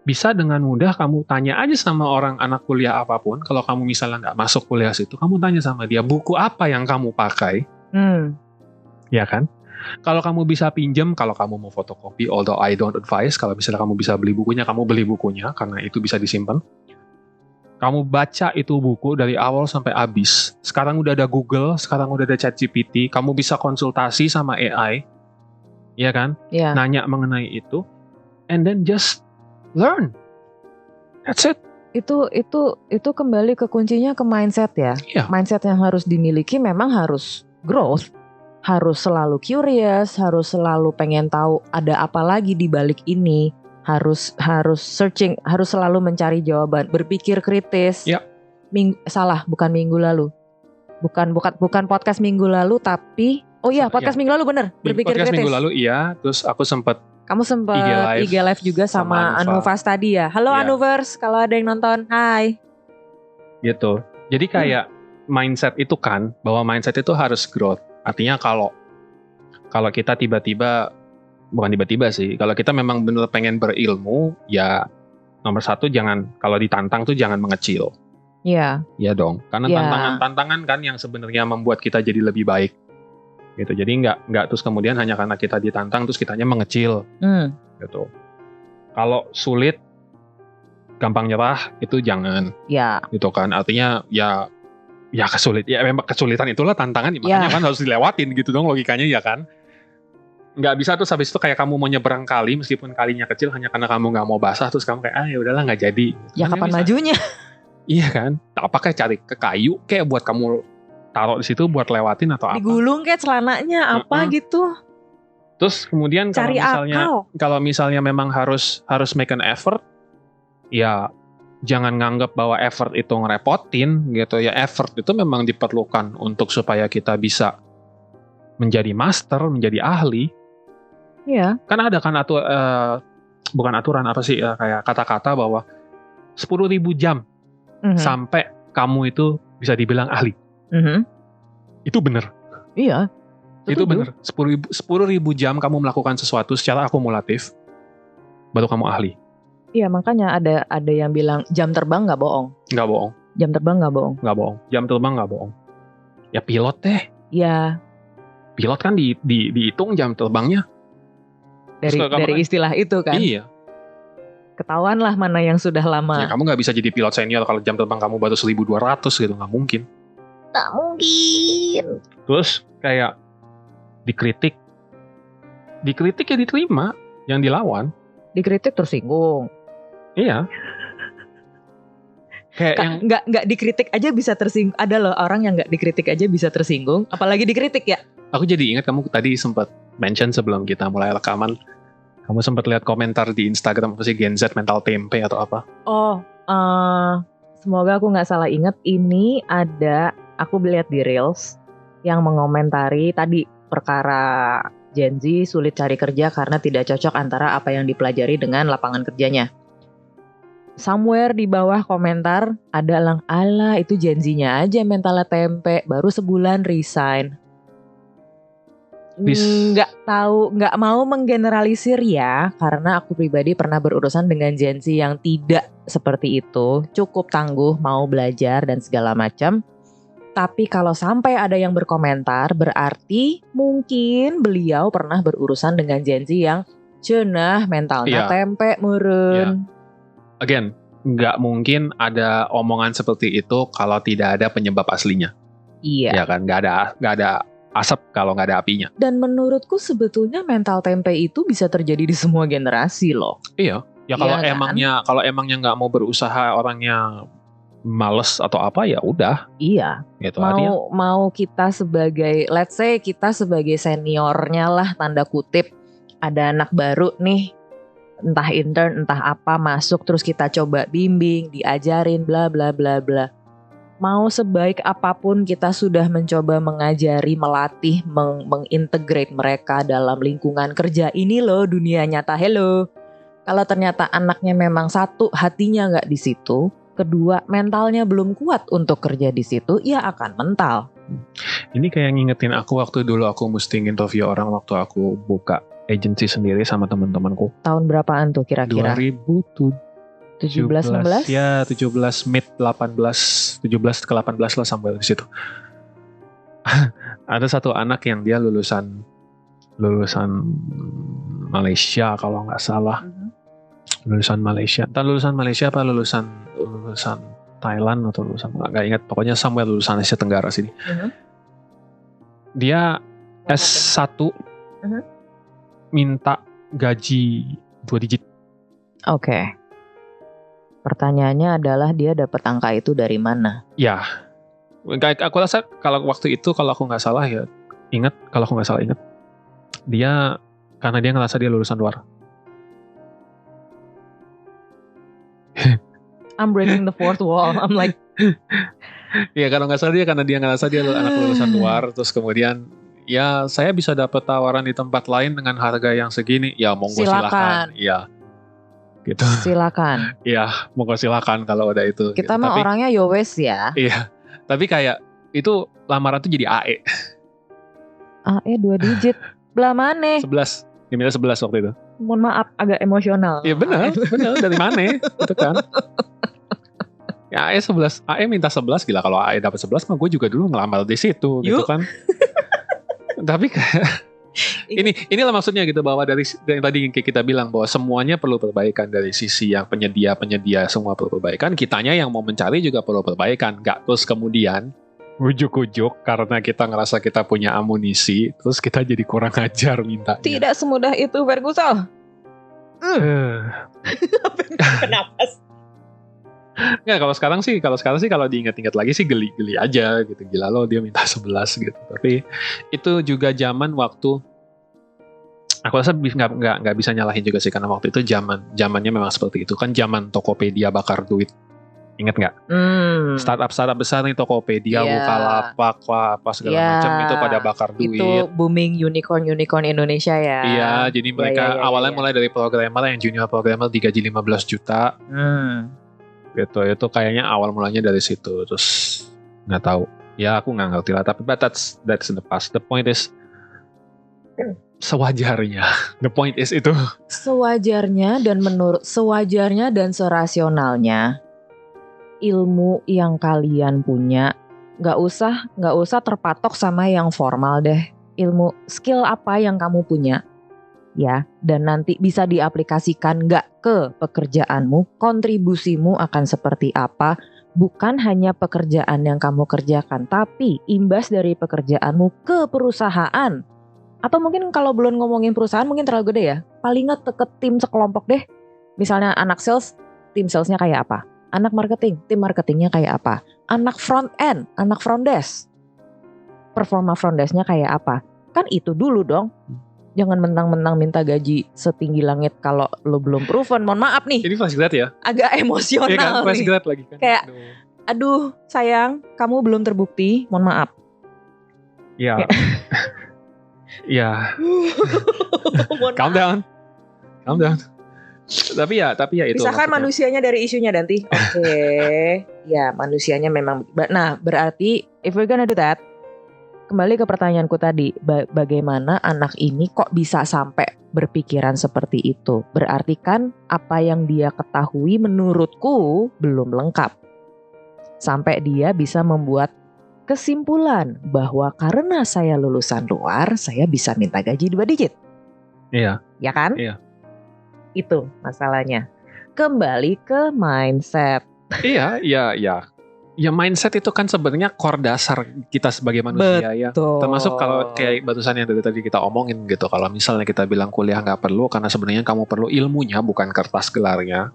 bisa dengan mudah kamu tanya aja sama orang anak kuliah apapun. Kalau kamu misalnya nggak masuk kuliah situ, kamu tanya sama dia buku apa yang kamu pakai. Ya kan? Kalau kamu bisa pinjam, kalau kamu mau fotokopi, although I don't advise, kalau misalnya kamu bisa beli bukunya, kamu beli bukunya, karena itu bisa disimpan. Kamu baca itu buku dari awal sampai habis. Sekarang udah ada Google, sekarang udah ada ChatGPT, kamu bisa konsultasi sama AI, ya kan? Yeah. Nanya mengenai itu, and then just learn. That's it. Itu kembali ke kuncinya ke mindset ya. Yeah. Mindset yang harus dimiliki memang harus growth. Harus selalu curious, harus selalu pengen tahu ada apa lagi di balik ini, harus searching, harus selalu mencari jawaban, berpikir kritis. Yep. Bukan minggu lalu, bukan podcast minggu lalu, tapi podcast minggu lalu bener, berpikir podcast kritis. Minggu lalu iya, terus aku kamu sempat IG live juga sama Anuvers tadi ya. Halo Anuvers, kalau ada yang nonton, hai. Gitu. Jadi kayak mindset itu kan, bahwa mindset itu harus growth. Artinya kalau kita bukan tiba-tiba sih, kalau kita memang benar pengen berilmu, ya nomor 1 kalau ditantang tuh jangan mengecil. Iya. Iya dong, karena tantangan kan yang sebenarnya membuat kita jadi lebih baik. Gitu. Jadi nggak terus kemudian hanya karena kita ditantang terus kitanya mengecil. Gitu. Kalau sulit, gampang nyerah, itu jangan. Iya. Gitu kan, artinya ya memang kesulitan itulah tantangan, makanya kan harus dilewatin gitu dong logikanya ya kan. Nggak bisa terus habis itu kayak kamu mau nyeberang kali meskipun kalinya kecil hanya karena kamu nggak mau basah terus kamu kayak ya udahlah nggak jadi. Ya kapan majunya? Iya kan. Apakah cari ke kayu kayak buat kamu taruh di situ buat lewatin atau apa? Digulung kayak celananya apa gitu. Terus kemudian kalau misalnya memang harus make an effort, ya jangan nganggap bahwa effort itu ngerepotin gitu ya. Effort itu memang diperlukan untuk supaya kita bisa menjadi master, menjadi ahli. Iya. Kan ada kan bukan aturan apa sih kayak kata-kata bahwa 10.000 jam sampai kamu itu bisa dibilang ahli. Itu benar. Iya. Itu benar. 10.000 jam kamu melakukan sesuatu secara akumulatif, baru kamu ahli. Iya, makanya ada yang bilang jam terbang nggak bohong. Nggak bohong. Jam terbang nggak bohong. Nggak bohong. Jam terbang nggak bohong. Ya pilot deh. Iya. Pilot kan dihitung jam terbangnya. Dari istilah itu kan. Iya. Ketahuan lah mana yang sudah lama. Ya kamu nggak bisa jadi pilot senior kalau jam terbang kamu baru 1.200 gitu, nggak mungkin. Tak mungkin. Terus kayak dikritik ya diterima, yang dilawan. Dikritik tersinggung. Iya. Kayak nggak dikritik aja bisa tersinggung. Ada loh orang yang nggak dikritik aja bisa tersinggung, apalagi dikritik ya. Aku jadi ingat kamu tadi sempat mention sebelum kita mulai rekaman, kamu sempat lihat komentar di Instagram apa sih, Gen Z mental tempe atau apa? Oh, semoga aku nggak salah ingat. Ini aku lihat di Reels yang mengomentari tadi perkara Gen Z sulit cari kerja karena tidak cocok antara apa yang dipelajari dengan lapangan kerjanya. somewhere di bawah komentar ada ala itu Gen Z-nya aja mentalnya tempe, baru sebulan resign. Nggak mau menggeneralisir ya, karena aku pribadi pernah berurusan dengan Gen Z yang tidak seperti itu, cukup tangguh, mau belajar dan segala macam. Tapi kalau sampai ada yang berkomentar, berarti mungkin beliau pernah berurusan dengan Gen Z yang cenah mentalnya tempe meureun. Again, nggak mungkin ada omongan seperti itu kalau tidak ada penyebab aslinya. Iya. Ya kan, nggak ada asap kalau nggak ada apinya. Dan menurutku sebetulnya mental tempe itu bisa terjadi di semua generasi loh. Iya. Ya kalau emangnya nggak mau berusaha, orangnya males atau apa, ya udah. Iya. Gitu mau kita sebagai, let's say kita sebagai seniornya lah tanda kutip, ada anak baru nih, entah intern entah apa masuk, terus kita coba bimbing, diajarin bla bla bla bla. Mau sebaik apapun kita sudah mencoba mengajari, melatih, mengintegrate mereka dalam lingkungan kerja ini loh, dunia nyata, hello. Kalau ternyata anaknya memang satu, hatinya nggak di situ, kedua mentalnya belum kuat untuk kerja di situ, ya akan mental. Ini kayak ngingetin aku waktu dulu aku mesti interview orang waktu aku buka agency sendiri sama teman-temanku. Tahun berapaan tuh kira-kira? 2017 ya, 17 mid 18, 17 ke 18 lah sampai di situ. Ada satu anak yang dia lulusan Malaysia kalau nggak salah. Lulusan Malaysia. Entah lulusan Malaysia apa lulusan Thailand atau lulusan, nggak ingat. Pokoknya somewhere lulusan Asia Tenggara sini. Dia S1 minta gaji 2 digit. Oke. Pertanyaannya adalah dia dapat angka itu dari mana? Ya, aku rasa kalau waktu itu kalau aku nggak salah ingat, dia karena dia ngerasa dia lulusan luar. I'm breaking the fourth wall. I'm like, ya kalau nggak salah karena dia ngerasa dia anak lulusan luar, terus kemudian ya saya bisa dapat tawaran di tempat lain dengan harga yang segini, ya monggo silakan. Ya, gitu. Silakan. Ya, monggo silakan kalau udah itu. Kita mah orangnya yowes ya. Iya, tapi kayak itu lamaran tuh jadi AE. AE 2 digit, belah mana? 11, diminta 11 waktu itu. Mohon maaf, agak emosional. Iya benar dari mana? Gitu kan. Ya AE 11, AE minta 11, gila kalau AE dapat 11 mah gue juga dulu ngelamar di situ gitu kan. Tapi kayak inilah maksudnya gitu, bahwa dari yang tadi kita bilang bahwa semuanya perlu perbaikan, dari sisi yang penyedia semua perlu perbaikan, kitanya yang mau mencari juga perlu perbaikan, nggak terus kemudian ujuk-ujuk karena kita ngerasa kita punya amunisi terus kita jadi kurang ajar mintanya. Tidak semudah itu, Ferguson. Kenapa? Nggak, kalau sekarang sih kalau diingat-ingat lagi sih geli aja gitu, gila lo dia minta 11 gitu. Tapi itu juga zaman waktu, aku rasa nggak bisa nyalahin juga sih, karena waktu itu zamannya memang seperti itu kan, zaman Tokopedia bakar duit. Ingat nggak? Startup besar nih, Tokopedia, Bukalapak, apa segala macam itu pada bakar duit. Itu booming unicorn Indonesia ya. Iya, jadi mereka awalnya mulai dari programmer yang junior programmer digaji 15 juta. Gitu, itu kayaknya awal mulanya dari situ. Terus nggak tahu. Ya aku nggak ngerti lah. Tapi that's the past. The point is sewajarnya. The point is itu. Sewajarnya dan serasionalnya ilmu yang kalian punya, nggak usah terpatok sama yang formal deh. Ilmu, skill apa yang kamu punya, ya, dan nanti bisa diaplikasikan nggak ke pekerjaanmu, kontribusimu akan seperti apa, bukan hanya pekerjaan yang kamu kerjakan, tapi imbas dari pekerjaanmu ke perusahaan. Atau mungkin kalau belum ngomongin perusahaan mungkin terlalu gede ya, paling nggak ke tim sekelompok deh. Misalnya anak sales, tim salesnya kayak apa? Anak marketing, tim marketingnya kayak apa? Anak front end, anak front desk, performa front desknya kayak apa? Kan itu dulu dong. Jangan mentang-mentang minta gaji setinggi langit kalau lo belum proven. Mohon maaf nih. Ini flash grade ya? Agak emosional ya kan? Flash nih. Grade lagi kan? Kayak, aduh sayang, kamu belum terbukti. Mohon maaf. Ya. Ya. Calm down. Tapi ya itu. Pisahkan manusianya dari isunya nanti. Oke. Ya, manusianya memang. Nah, berarti if we're gonna do that, kembali ke pertanyaanku tadi, bagaimana anak ini kok bisa sampai berpikiran seperti itu? Berarti kan apa yang dia ketahui menurutku belum lengkap. Sampai dia bisa membuat kesimpulan bahwa karena saya lulusan luar, saya bisa minta gaji 2 digit. Iya. Ya kan? Iya. Itu masalahnya. Kembali ke mindset. Iya. Ya mindset itu kan sebenarnya core dasar kita sebagai manusia. Ya. Termasuk kalau kayak barusan yang tadi kita omongin gitu. Kalau misalnya kita bilang kuliah nggak perlu karena sebenarnya kamu perlu ilmunya bukan kertas gelarnya.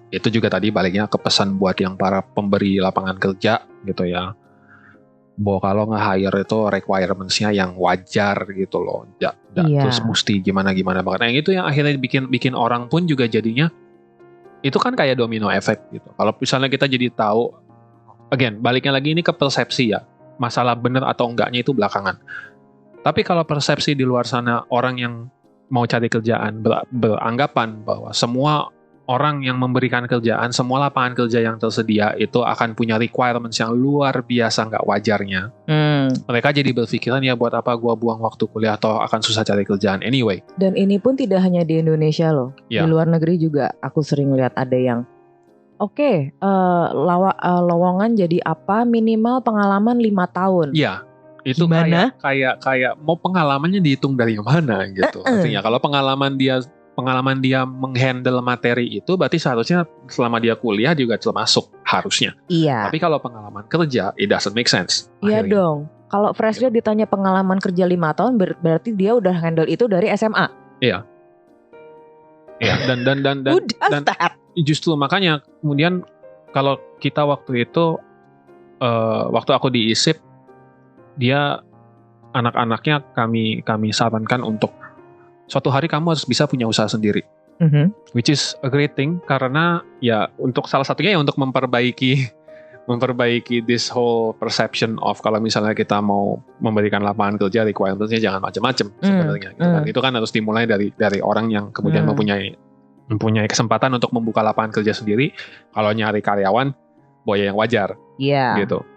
Itu juga tadi baliknya ke pesan buat yang para pemberi lapangan kerja gitu ya. Bahwa kalau nge-hire itu requirements-nya yang wajar gitu loh. Terus mesti gimana banget. Nah yang itu yang akhirnya bikin orang pun juga jadinya itu kan kayak domino effect gitu. Kalau misalnya kita jadi tahu, again baliknya lagi ini ke persepsi ya. Masalah benar atau enggaknya itu belakangan. Tapi kalau persepsi di luar sana orang yang mau cari kerjaan beranggapan bahwa semua orang yang memberikan kerjaan, semua lapangan kerja yang tersedia itu akan punya requirements yang luar biasa nggak wajarnya. Mereka jadi berpikiran ya buat apa gua buang waktu kuliah atau akan susah cari kerjaan anyway. Dan ini pun tidak hanya di Indonesia loh. Di luar negeri juga aku sering lihat ada yang lowongan jadi apa minimal pengalaman 5 tahun. Iya. Itu kayak mau pengalamannya dihitung dari mana gitu. Artinya kalau pengalaman dia menghandle materi itu berarti seharusnya selama dia kuliah juga termasuk harusnya. Iya. Tapi kalau pengalaman kerja, it doesn't make sense. Iya dong. Kalau fresh grad ditanya pengalaman kerja 5 tahun berarti dia udah handle itu dari SMA. Iya. Iya dan justru makanya kemudian kalau kita waktu itu waktu aku di ISIP dia anak-anaknya kami sarankan untuk suatu hari kamu harus bisa punya usaha sendiri, which is a great thing karena ya untuk salah satunya ya untuk memperbaiki this whole perception of kalau misalnya kita mau memberikan lapangan kerja requirements-nya jangan macam-macam sebenarnya. Gitu kan. Itu kan harus dimulai dari orang yang kemudian mempunyai kesempatan untuk membuka lapangan kerja sendiri. Kalau nyari karyawan, boya yang wajar, gitu.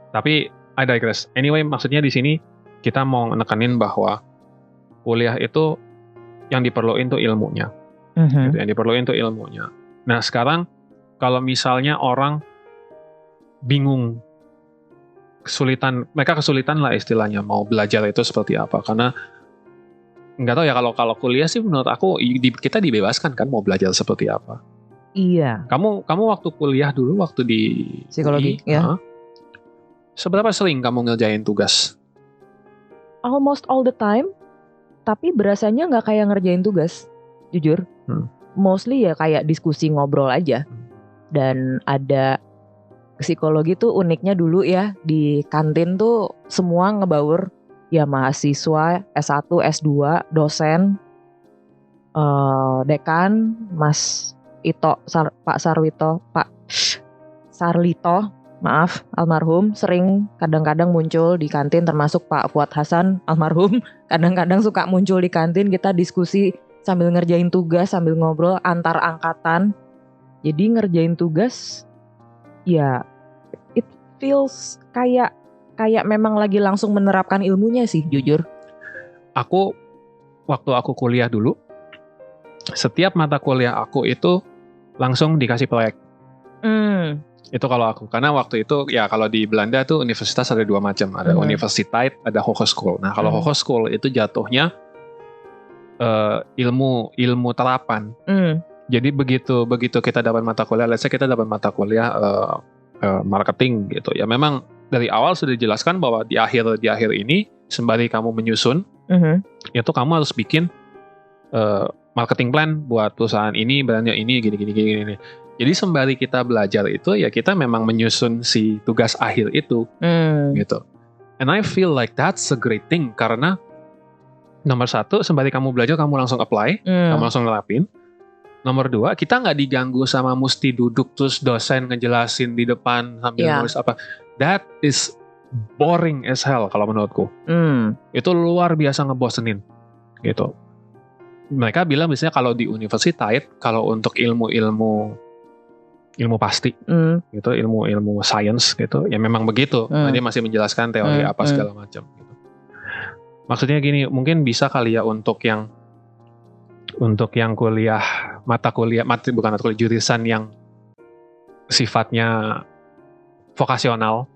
Tapi I digress. Anyway, maksudnya di sini kita mau nekenin bahwa kuliah itu yang diperluin tuh ilmunya. Gitu, yang diperluin tuh ilmunya. Nah sekarang kalau misalnya orang bingung, mereka kesulitan lah istilahnya mau belajar itu seperti apa. Karena nggak tahu ya kalau kuliah sih menurut aku kita dibebaskan kan mau belajar seperti apa. Iya. Kamu waktu kuliah dulu waktu di psikologi, ya. Seberapa sering kamu ngerjain tugas? Almost all the time. Tapi berasanya nggak kayak ngerjain tugas, jujur. Mostly ya kayak diskusi ngobrol aja. Dan ada psikologi tuh uniknya dulu ya di kantin tuh semua ngebaur ya mahasiswa S1, S2, dosen, dekan, Mas Ito, Pak Sarlito, maaf, almarhum sering kadang-kadang muncul di kantin termasuk Pak Fuad Hasan almarhum kadang-kadang suka muncul di kantin kita diskusi sambil ngerjain tugas sambil ngobrol antar angkatan. Jadi ngerjain tugas ya it feels kayak memang lagi langsung menerapkan ilmunya sih jujur. Waktu aku kuliah dulu setiap mata kuliah aku itu langsung dikasih proyek. Itu kalau aku, karena waktu itu ya kalau di Belanda tuh universitas ada 2 macam, ada Universiteit, ada Hogeschool. Nah kalau Hogeschool itu jatuhnya ilmu terapan. Jadi begitu kita dapat mata kuliah, let's say kita dapat mata kuliah marketing gitu ya. Memang dari awal sudah dijelaskan bahwa di akhir ini sembari kamu menyusun, itu kamu harus bikin marketing plan buat perusahaan ini, brandnya ini, gini. Jadi sembari kita belajar itu ya kita memang menyusun si tugas akhir itu gitu. And I feel like that's a great thing karena nomor 1 sembari kamu belajar kamu langsung apply, kamu langsung nerapin. Nomor 2 kita nggak diganggu sama mesti duduk terus dosen ngejelasin di depan sambil nulis apa. That is boring as hell kalau menurutku. Itu luar biasa ngebosenin gitu. mereka bilang misalnya kalau di universitas, kalau untuk ilmu pasti, gitu, ilmu science gitu, ya memang begitu. Dia masih menjelaskan teori apa segala macam. Gitu. Maksudnya gini, mungkin bisa kali ya untuk yang kuliah jurusan yang sifatnya vokasional,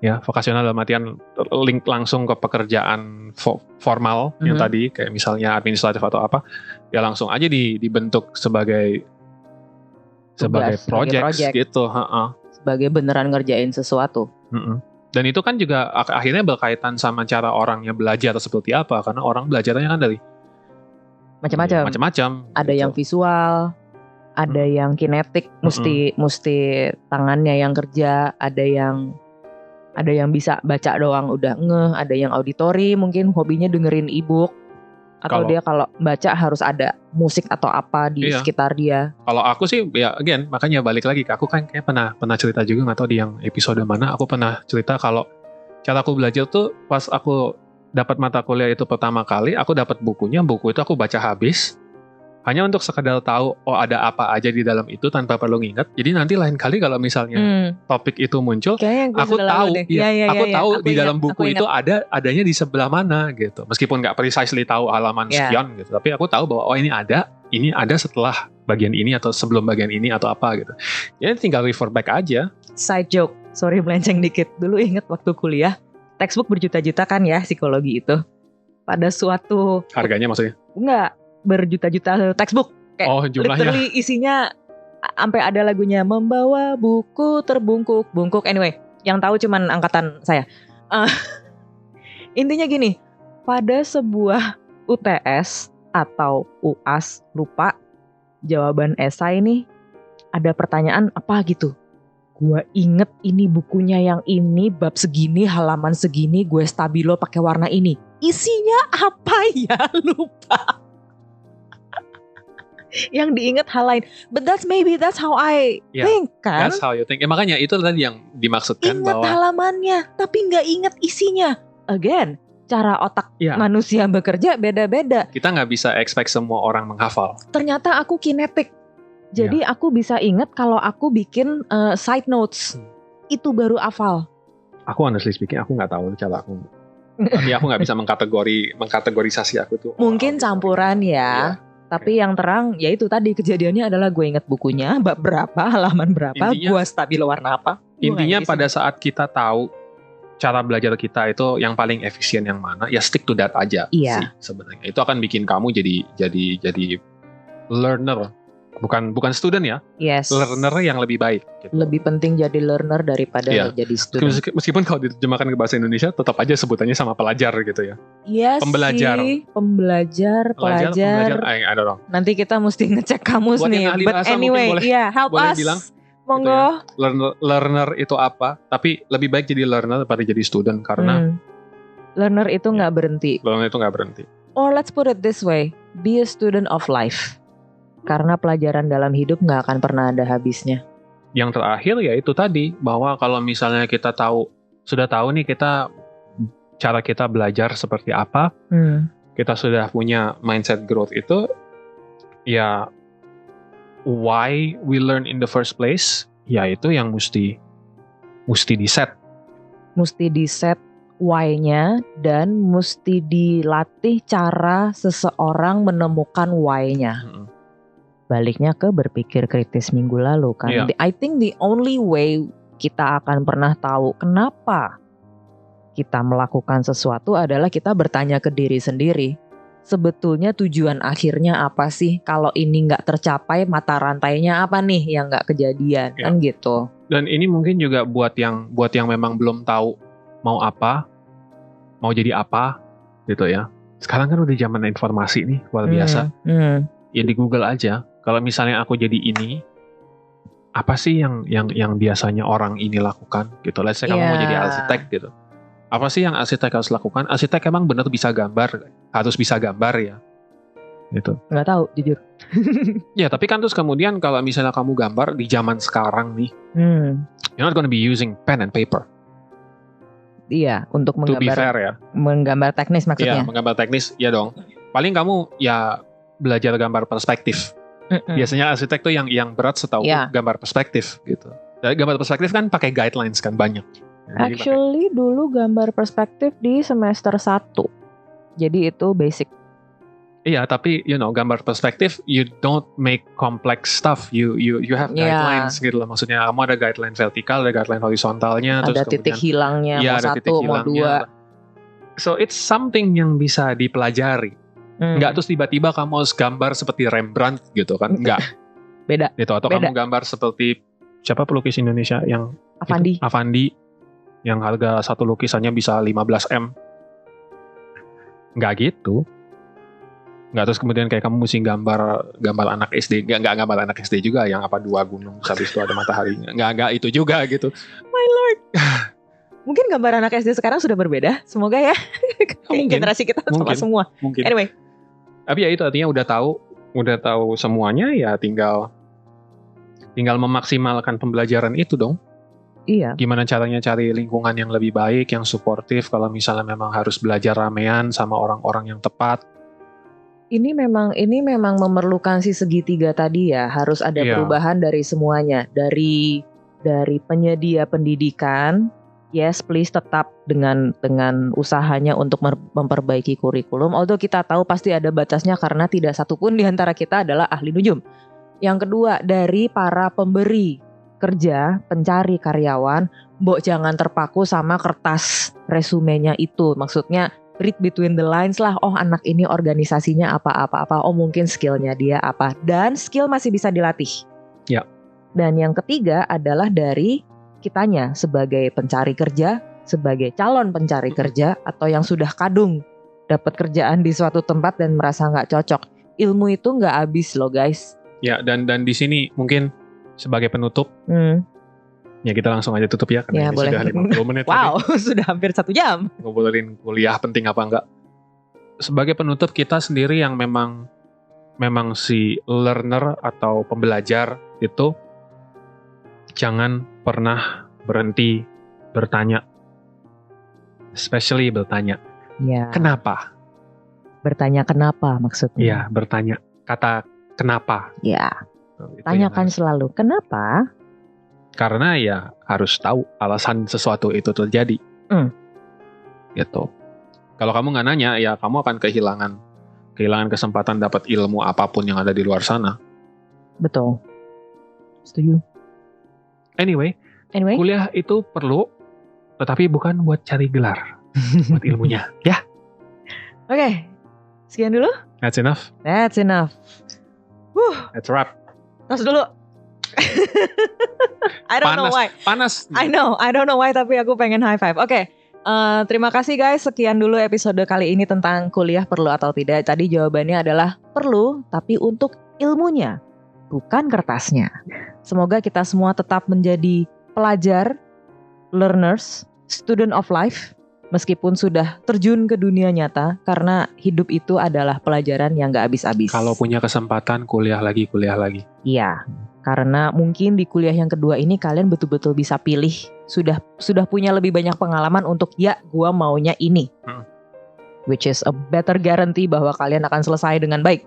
ya vokasional dalam artian link langsung ke pekerjaan formal yang tadi kayak misalnya administratif atau apa, ya langsung aja dibentuk sebagai project gitu, sebagai beneran ngerjain sesuatu. Dan itu kan juga akhirnya berkaitan sama cara orangnya belajar seperti apa, karena orang belajarnya kan dari macam-macam. Ada gitu. yang visual, ada yang kinetik, mesti tangannya yang kerja, ada yang bisa baca doang udah ngeh, ada yang auditori mungkin hobinya dengerin e-book, atau dia kalau baca harus ada musik atau apa di sekitar dia. Kalau aku sih ya again, makanya balik lagi ke aku kan kayak pernah cerita juga, nggak tahu di yang episode mana aku pernah cerita kalau cara aku belajar tuh pas aku dapat mata kuliah itu pertama kali, aku dapat buku itu aku baca habis hanya untuk sekedar tahu ada apa aja di dalam itu tanpa perlu nginget. Jadi nanti lain kali kalau misalnya topik itu muncul, aku tahu di dalam buku itu adanya di sebelah mana gitu. Meskipun nggak precisely tahu halaman sekian gitu, tapi aku tahu bahwa ini ada setelah bagian ini atau sebelum bagian ini atau apa gitu. Jadi tinggal refer back aja. Side joke, sorry melenceng dikit. Dulu inget waktu kuliah, textbook berjuta-juta kan ya psikologi itu. Pada suatu harganya maksudnya? Enggak. Berjuta-juta textbook kayak literally isinya sampai ada lagunya membawa buku terbungkuk-bungkuk. Anyway, yang tahu cuman angkatan saya. Intinya gini, pada sebuah UTS atau UAS, lupa jawaban esai nih, ada pertanyaan apa gitu. Gue inget ini bukunya yang ini, bab segini, halaman segini, gue stabilo pakai warna ini. Isinya apa ya? Lupa. Yang diingat hal lain, but that's how I think kan. That's how you think. Makanya itu tadi yang dimaksudkan ingat bahwa halamannya, tapi nggak ingat isinya. Again, cara otak manusia bekerja beda-beda. Kita nggak bisa expect semua orang menghafal. Ternyata aku kinetik, jadi aku bisa ingat kalau aku bikin side notes, itu baru hafal. Aku honestly speaking, aku nggak tahu cara aku. Tapi aku nggak bisa mengkategorisasi aku tuh. Mungkin campuran ya. Tapi yang terang, ya itu tadi kejadiannya adalah gue inget bukunya, bab berapa, halaman berapa, gue stabilo warna apa. Intinya pada saat kita tahu cara belajar kita itu yang paling efisien yang mana, ya stick to that aja sih sebenarnya. Itu akan bikin kamu jadi learner, bukan student ya. Yes. Learner yang lebih baik. Gitu. Lebih penting jadi learner daripada jadi student. Meskipun kalau diterjemahkan ke bahasa Indonesia, tetap aja sebutannya sama pelajar gitu ya. Iya sih. Pelajar. I don't know. Nanti kita mesti ngecek kamus buat nih. But anyway, help boleh us. Bilang, monggo. Gitu ya. Learner itu apa? Tapi lebih baik jadi learner daripada jadi student karena learner itu nggak berhenti. Learner itu nggak berhenti. Or let's put it this way, be a student of life. Karena pelajaran dalam hidup nggak akan pernah ada habisnya. Yang terakhir ya itu tadi, bahwa kalau misalnya kita sudah tahu nih cara kita belajar seperti apa, kita sudah punya mindset growth itu, ya why we learn in the first place, ya itu yang mesti di-set. Mesti di-set why-nya dan mesti dilatih cara seseorang menemukan why-nya. Baliknya ke berpikir kritis minggu lalu kan. I think the only way kita akan pernah tahu kenapa kita melakukan sesuatu adalah kita bertanya ke diri sendiri. Sebetulnya tujuan akhirnya apa sih? Kalau ini nggak tercapai, mata rantainya apa nih yang nggak kejadian? Kan gitu. Dan ini mungkin juga buat yang memang belum tahu mau apa, mau jadi apa gitu ya. Sekarang kan udah zaman informasi nih, luar biasa. Ya di Google aja. Kalau misalnya aku jadi ini, apa sih yang biasanya orang ini lakukan gitu. Let's say kamu mau jadi arsitek gitu. Apa sih yang arsitek harus lakukan? Arsitek emang benar bisa gambar, harus bisa gambar ya. Gitu. Nggak tahu jujur. Ya tapi kan terus kemudian kalau misalnya kamu gambar di zaman sekarang nih, you're not gonna be using pen and paper. Iya, untuk menggambar. To be fair ya. Menggambar teknis maksudnya. Iya, menggambar teknis, ya dong. Paling kamu ya belajar gambar perspektif. Biasanya arsitek tuh yang berat setahu gambar perspektif gitu. Dan gambar perspektif kan pakai guidelines kan banyak. Actually dulu gambar perspektif di semester 1. Jadi itu basic. Iya, tapi gambar perspektif you don't make complex stuff. You have guidelines gitu loh. Maksudnya kamu ada guideline vertikal, ada guideline horizontalnya, ada terus titik hilangnya, mau satu, mau dua. So it's something yang bisa dipelajari. Nggak terus tiba-tiba kamu harus gambar seperti Rembrandt gitu kan? Nggak. Beda. Gitu, atau kamu gambar seperti siapa pelukis Indonesia yang Avandi yang harga satu lukisannya bisa 15 M. Nggak gitu. Nggak terus kemudian kayak kamu mesti gambar anak SD. Nggak gambar anak SD juga yang apa 2 gunung habis itu ada matahari. Nggak itu juga gitu. My lord. Mungkin gambar anak SD sekarang sudah berbeda. Semoga ya. Generasi kita sama semua. Mungkin. Anyway. Tapi ya itu artinya udah tahu semuanya ya tinggal memaksimalkan pembelajaran itu dong. Iya. Gimana caranya cari lingkungan yang lebih baik, yang suportif kalau misalnya memang harus belajar ramean sama orang-orang yang tepat. Ini memang memerlukan si segitiga tadi ya, harus ada perubahan dari semuanya, dari penyedia pendidikan. Yes, please tetap dengan usahanya untuk memperbaiki kurikulum. Although kita tahu pasti ada batasnya karena tidak satupun di antara kita adalah ahli nujum. Yang kedua, dari para pemberi kerja, pencari karyawan, jangan terpaku sama kertas resumenya itu. Maksudnya read between the lines lah. Oh, anak ini organisasinya apa. Oh, mungkin skillnya dia apa. Dan skill masih bisa dilatih. Ya. Dan yang ketiga adalah dari kitanya sebagai pencari kerja, sebagai calon pencari kerja, atau yang sudah kadung dapat kerjaan di suatu tempat dan merasa nggak cocok. Ilmu itu nggak habis loh guys. Ya, dan di sini mungkin sebagai penutup, ya kita langsung aja tutup ya, karena ya, ini boleh. sudah 50 menit. Wow, sudah hampir 1 jam. Ngobrolin kuliah penting apa enggak. Sebagai penutup, kita sendiri yang memang si learner atau pembelajar itu jangan pernah berhenti bertanya. Especially bertanya. Ya. Kenapa? Bertanya kenapa maksudnya? Iya, bertanya. Kata kenapa. Ya. Tanyakan selalu kenapa? Karena ya harus tahu alasan sesuatu itu terjadi. Gitu. Kalau kamu nggak nanya, ya kamu akan kehilangan kesempatan dapat ilmu apapun yang ada di luar sana. Betul. Setuju. Anyway, kuliah itu perlu, tetapi bukan buat cari gelar, buat ilmunya, ya. Oke, sekian dulu. That's enough. That's a wrap. Tos dulu. I don't know why. Panas. I don't know why, tapi aku pengen high five. Oke. Terima kasih guys. Sekian dulu episode kali ini tentang kuliah perlu atau tidak. Tadi jawabannya adalah perlu, tapi untuk ilmunya, bukan kertasnya. Semoga kita semua tetap menjadi pelajar, learners, student of life, meskipun sudah terjun ke dunia nyata, karena hidup itu adalah pelajaran yang gak habis-habis. Kalau punya kesempatan, kuliah lagi. Iya, karena mungkin di kuliah yang kedua ini kalian betul-betul bisa pilih, sudah punya lebih banyak pengalaman untuk gua maunya ini. Which is a better guarantee bahwa kalian akan selesai dengan baik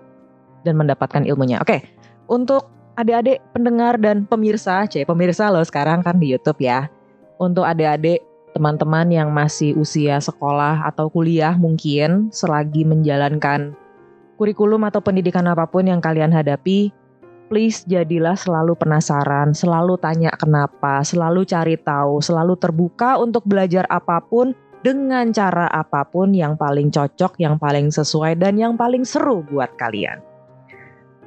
dan mendapatkan ilmunya. Oke, untuk adik-adik pendengar dan pemirsa loh sekarang kan di YouTube ya. Untuk adik-adik teman-teman yang masih usia sekolah atau kuliah mungkin selagi menjalankan kurikulum atau pendidikan apapun yang kalian hadapi, please jadilah selalu penasaran, selalu tanya kenapa, selalu cari tahu, selalu terbuka untuk belajar apapun dengan cara apapun yang paling cocok, yang paling sesuai, dan yang paling seru buat kalian.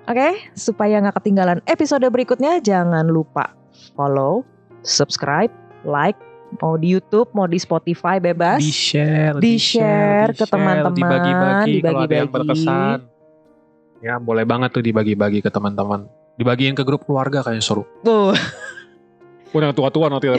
Oke, supaya gak ketinggalan episode berikutnya, jangan lupa follow, subscribe, like, mau di YouTube, mau di Spotify bebas. Di share ke teman-teman, dibagi-bagi kalau ada yang berkesan. Ya, boleh banget tuh dibagi-bagi ke teman-teman. Dibagiin ke grup keluarga kayaknya seru. Udah tua-tua nanti.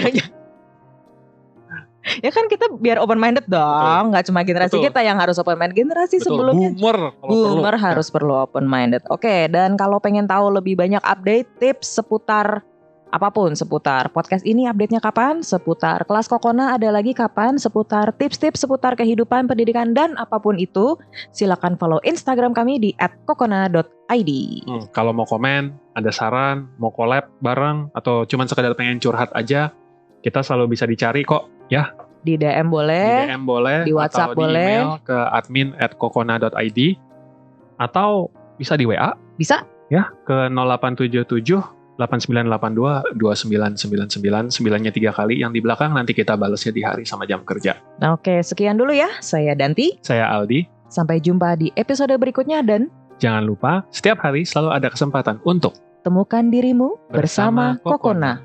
Ya kan kita biar open minded dong, nggak cuma generasi kita yang harus open minded, generasi sebelumnya. Boomer harus perlu open minded. Oke, dan kalau pengen tahu lebih banyak update tips seputar apapun seputar podcast ini update-nya kapan, seputar kelas Kokona ada lagi kapan, seputar tips-tips seputar kehidupan, pendidikan, dan apapun itu, silakan follow Instagram kami di @kokona.id. Kalau mau komen, ada saran, mau collab bareng, atau cuma sekedar pengen curhat aja, kita selalu bisa dicari kok, ya. Di DM boleh, di WhatsApp atau boleh, di email ke admin@kokona.id, atau bisa di WA. Bisa. Ya, ke 0877 8982 2999, 9-nya 3 kali, yang di belakang nanti kita balasnya di hari sama jam kerja. Oke, sekian dulu ya. Saya Danti. Saya Aldi. Sampai jumpa di episode berikutnya dan jangan lupa, setiap hari selalu ada kesempatan untuk temukan dirimu bersama Kokona.